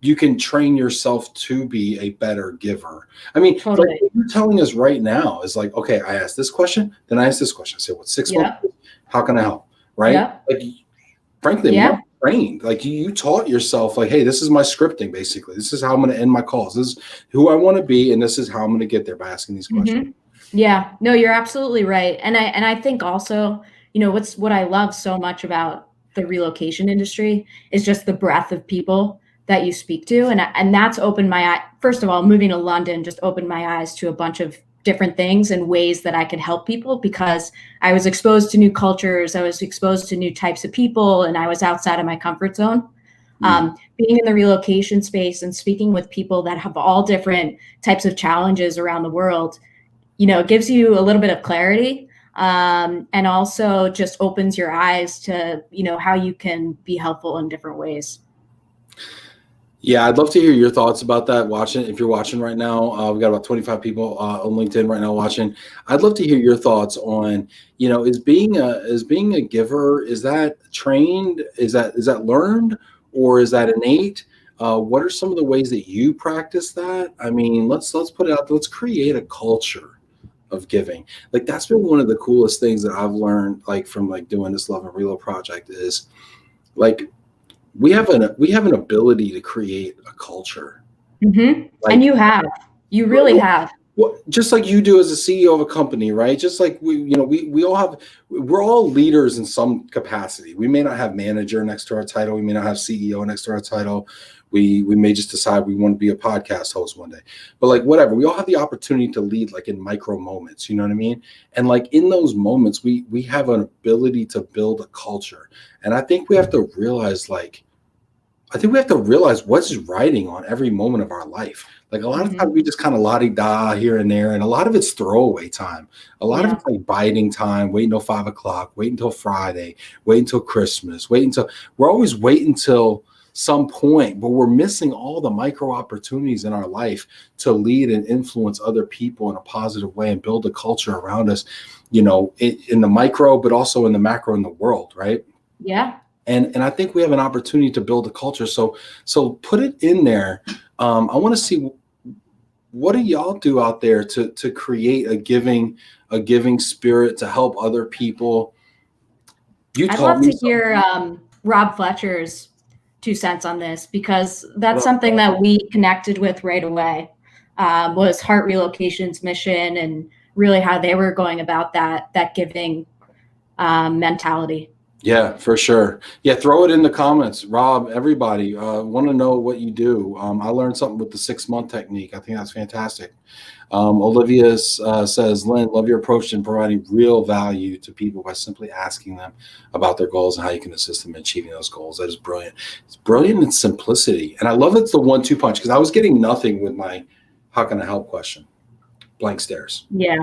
you can train yourself to be a better giver. I mean, totally. Like what you're telling us right now is like, okay, I asked this question, then I asked this question. I said, what, 6 months? How can I help? Right? Like, frankly, I'm not trained. Like you taught yourself, like, hey, this is my scripting, basically. This is how I'm going to end my calls. This is who I want to be, and this is how I'm going to get there by asking these questions. Yeah, no, you're absolutely right. And I think also, what I love so much about the relocation industry is just the breadth of people that you speak to. And that's opened my eye. First of all, moving to London just opened my eyes to a bunch of different things and ways that I could help people, because I was exposed to new cultures. I was exposed to new types of people, and I was outside of my comfort zone. Being in the relocation space and speaking with people that have all different types of challenges around the world, gives you a little bit of clarity, and also just opens your eyes to, how you can be helpful in different ways. Yeah, I'd love to hear your thoughts about that. If you're watching right now, we've got about 25 people on LinkedIn right now watching. I'd love to hear your thoughts on, is being a giver, is that trained? Is that learned, or is that innate? What are some of the ways that you practice that? I mean, let's put it out there. Let's create a culture of giving. Like, that's been one of the coolest things that I've learned, like from like doing this Love and Reload project, is like, we have an ability to create a culture. Like, and you really have. Well, just like you do as a CEO of a company, right? Just like we're all leaders in some capacity. We may not have manager next to our title. We may not have CEO next to our title. We may just decide we want to be a podcast host one day, but like whatever, we all have the opportunity to lead, like in micro moments, you know what I mean? And like in those moments, we have an ability to build a culture. And I think we have to realize what's riding on every moment of our life. Like a lot of times we just kind of la-di-da here and there, and a lot of it's throwaway time. A lot of it's like biding time, wait until 5 o'clock, wait until Friday, wait until Christmas, we're always waiting until some point, but we're missing all the micro opportunities in our life to lead and influence other people in a positive way and build a culture around us, in the micro, but also in the macro, in the world, right? Yeah. And I think we have an opportunity to build a culture. So put it in there. I want to see, what do y'all do out there to create a giving spirit to help other people? I'd love to hear Rob Fletcher's 2 cents on this, because that's something that we connected with right away, was Heart Relocation's mission, and really how they were going about that giving mentality. Yeah, for sure. Yeah, throw it in the comments. Rob, everybody, want to know what you do. I learned something with the 6-month technique. I think that's fantastic. Olivia says, Lynn, love your approach in providing real value to people by simply asking them about their goals and how you can assist them in achieving those goals. That is brilliant. It's brilliant in simplicity. And I love it's the 1-2 punch, because I was getting nothing with my how can I help question. Blank stares. Yeah.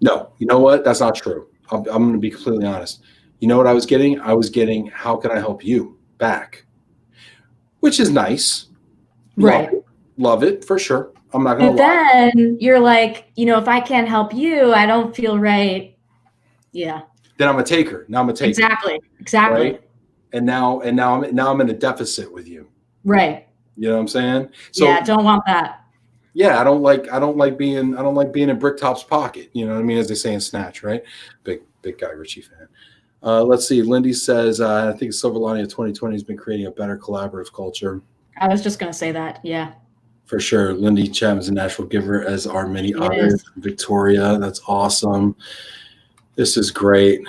No, you know what? That's not true. I'm going to be completely honest. You know what I was getting? I was getting, how can I help you back? Which is nice. Right. Love it for sure. I'm not going But to lie. then you're like, if I can't help you, I don't feel right. Yeah. Then I'm a taker. Now I'm a taker. Exactly. Right? And now I'm in a deficit with you. Right. You know what I'm saying? So yeah, don't want that. Yeah, I don't like being in Bricktop's pocket. You know what I mean? As they say in Snatch, right? Big Guy Ritchie fan. Let's see. Lindy says, I think silver lining of 2020 has been creating a better collaborative culture. I was just going to say that. Yeah. For sure. Lindy Cham is a natural giver, as are many others. Victoria, that's awesome. This is great.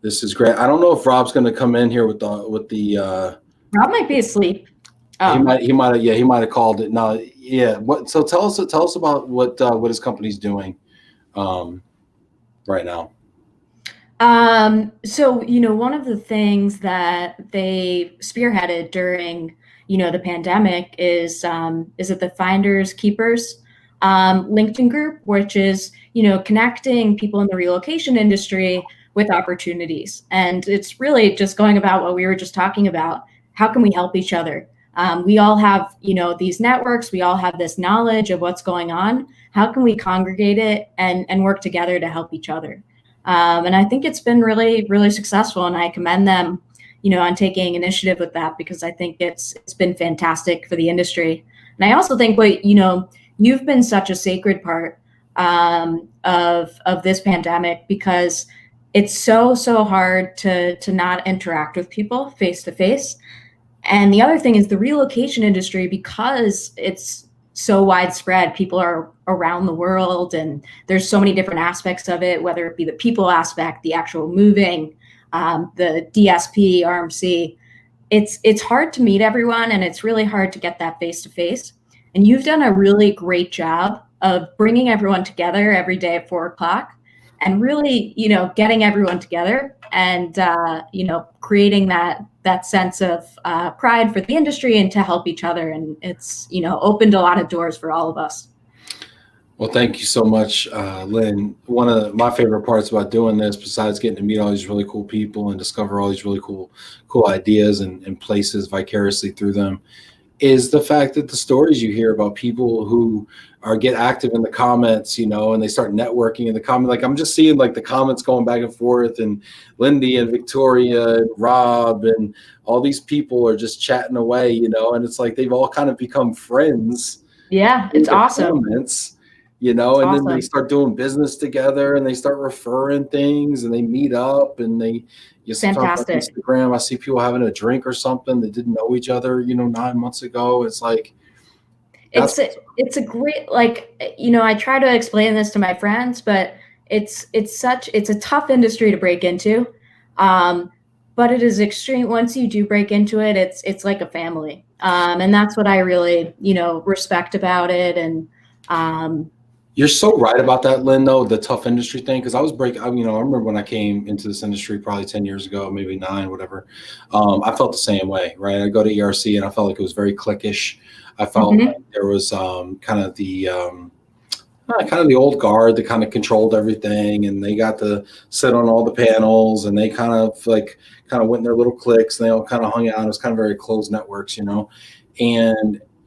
I don't know if Rob's going to come in here with the. Rob might be asleep. Oh. He might have called it. No, yeah. So tell us about what his company's doing, right now. So one of the things that they spearheaded during the pandemic is it the Finders Keepers LinkedIn group, which is connecting people in the relocation industry with opportunities, and it's really just going about what we were just talking about. How can we help each other? We all have these networks. We all have this knowledge of what's going on. How can we congregate it and work together to help each other? And I think it's been really, really successful, and I commend them, on taking initiative with that, because I think it's been fantastic for the industry. And I also think you've been such a sacred part of this pandemic, because it's so hard to not interact with people face to face. And the other thing is the relocation industry, because it's so widespread, people are around the world, and there's so many different aspects of it, whether it be the people aspect, the actual moving, the DSP, RMC. It's hard to meet everyone, and it's really hard to get that face to face. And you've done a really great job of bringing everyone together every day at 4:00 and really, getting everyone together and, creating that sense of pride for the industry and to help each other. And it's, opened a lot of doors for all of us. Well, thank you so much, Lynn. One of my favorite parts about doing this, besides getting to meet all these really cool people and discover all these really cool ideas and places vicariously through them, is the fact that the stories you hear about people who get active in the comments, and they start networking in the comment. Like, I'm just seeing like the comments going back and forth, and Lindy and Victoria and Rob and all these people are just chatting away, and it's like they've all kind of become friends. Yeah, it's awesome. Comments, and awesome. Then they start doing business together, and they start referring things, and they meet up, and they fantastic. On Instagram, I see people having a drink or something that didn't know each other, 9 months ago. It's like, it's a great, I try to explain this to my friends, but it's a tough industry to break into. But it is extreme. Once you do break into it, it's like a family. And that's what I really, respect about it. And, you're so right about that, Lynn, though, the tough industry thing. Because I remember when I came into this industry probably 10 years ago, maybe 9, whatever. I felt the same way, right? I go to ERC and I felt like it was very cliquish. I felt like there was kind of the old guard that kind of controlled everything, and they got to sit on all the panels, and they kind of went in their little cliques, and they all kind of hung out. It was kind of very closed networks,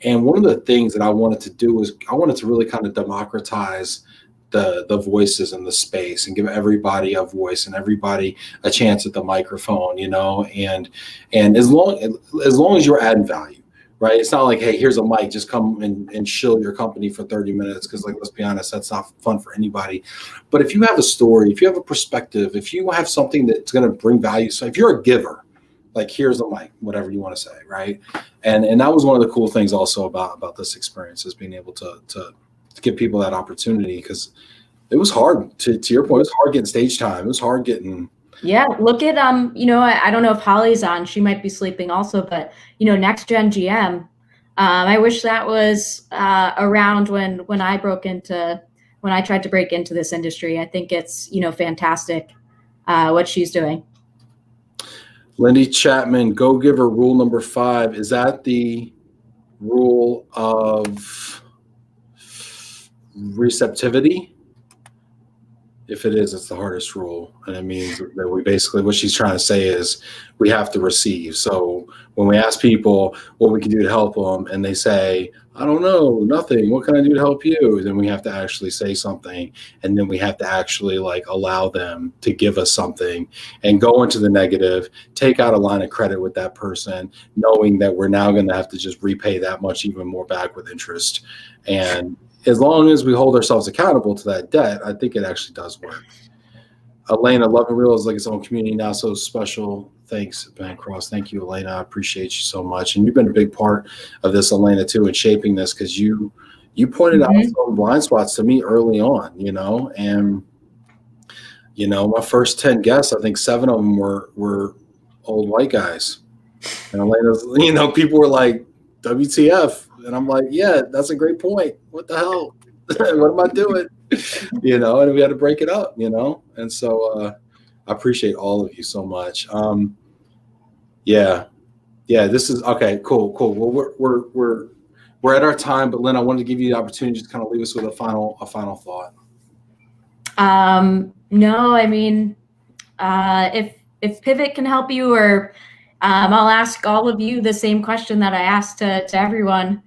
And one of the things that I wanted to do was I wanted to really kind of democratize the voices in the space and give everybody a voice and everybody a chance at the microphone, and as long as you're adding value, right? It's not like, hey, here's a mic, just come and shill your company for 30 minutes. Because let's be honest, that's not fun for anybody. But if you have a story, if you have a perspective, if you have something that's going to bring value, so if you're a giver, like, here's a mic, whatever you want to say, right? And that was one of the cool things also about this experience, is being able to give people that opportunity, because it was hard. To your point, it was hard getting stage time. It was hard getting Yeah, look at I don't know if Holly's on. She might be sleeping also, but Next Gen GM. I wish that was around when I tried to break into this industry. I think it's fantastic what she's doing. Lindy Chapman, go giver rule number 5. Is that the rule of receptivity? If it is, it's the hardest rule. And it means that we basically, what she's trying to say is we have to receive. So when we ask people what we can do to help them and they say, I don't know, nothing, what can I do to help you? Then we have to actually say something. And then we have to actually allow them to give us something and go into the negative, take out a line of credit with that person, knowing that we're now going to have to just repay that much even more back with interest. And as long as we hold ourselves accountable to that debt, I think it actually does work. Elena, LOVE+RELO is like its own community now, so special thanks, Ben Cross. Thank you, Elena. I appreciate you so much. And you've been a big part of this, Elena, too, in shaping this, because you pointed out some blind spots to me early on, and my first 10 guests, I think 7 of them were old white guys. And Elena's, people were like, WTF? And I'm like, yeah, that's a great point. What the hell? What am I doing? And we had to break it up, And so I appreciate all of you so much. Yeah, this is okay. Cool. Well, we're at our time, but Lynn, I wanted to give you the opportunity to kind of leave us with a final thought. No, I mean, if Pivt can help you, or I'll ask all of you the same question that I asked to everyone.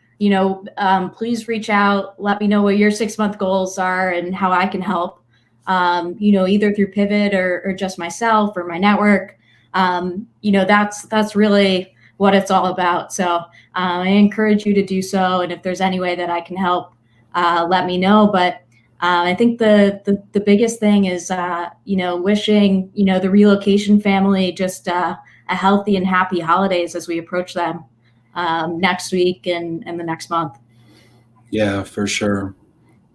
Please reach out. Let me know what your 6-month goals are and how I can help. Either through Pivt or just myself or my network. That's really what it's all about. So I encourage you to do so. And if there's any way that I can help, let me know. But I think the biggest thing is, wishing, the relocation family just a healthy and happy holidays as we approach them next week and the next month. Yeah, for sure.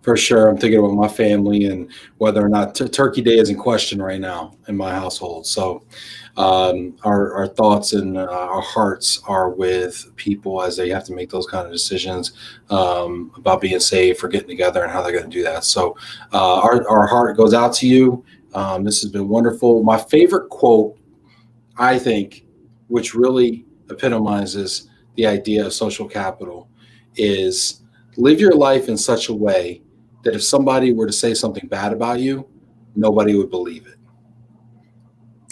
For sure. I'm thinking about my family and whether or not Turkey Day is in question right now in my household. So our thoughts and our hearts are with people as they have to make those kind of decisions about being safe or getting together and how they're going to do that. So our heart goes out to you. This has been wonderful. My favorite quote, I think, which really epitomizes the idea of social capital, is live your life in such a way that if somebody were to say something bad about you, nobody would believe it.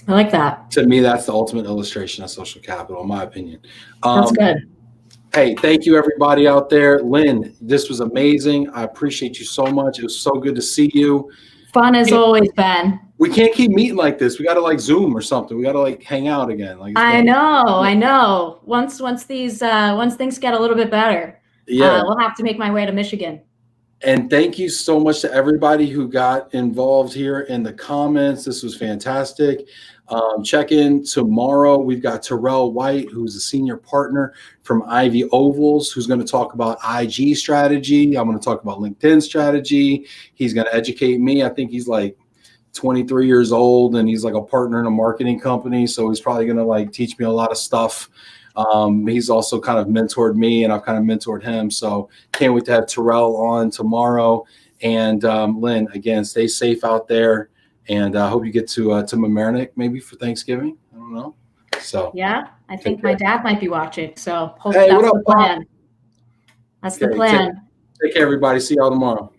I like that. To me, that's the ultimate illustration of social capital, in my opinion. That's good. Hey, thank you, everybody out there. Lynn, this was amazing. I appreciate you so much. It was so good to see you. Fun as always, Ben. We can't keep meeting like this. We got to Zoom or something. We got to hang out again. I know. Once things get a little bit better, we'll have to make my way to Michigan. And thank you so much to everybody who got involved here in the comments. This was fantastic. Check in tomorrow. We've got Terrell White, who's a senior partner from Ivy Ovals, who's going to talk about IG strategy. I'm going to talk about LinkedIn strategy. He's going to educate me. I think he's 23 years old and he's a partner in a marketing company. So he's probably going to teach me a lot of stuff. He's also kind of mentored me and I've kind of mentored him. So can't wait to have Terrell on tomorrow. And Lynn, again, stay safe out there. And I hope you get to Mamaroneck maybe for Thanksgiving. I don't know. So yeah, I think my dad might be watching. So hopefully that's the plan. That's the plan. Take care, everybody. See y'all tomorrow.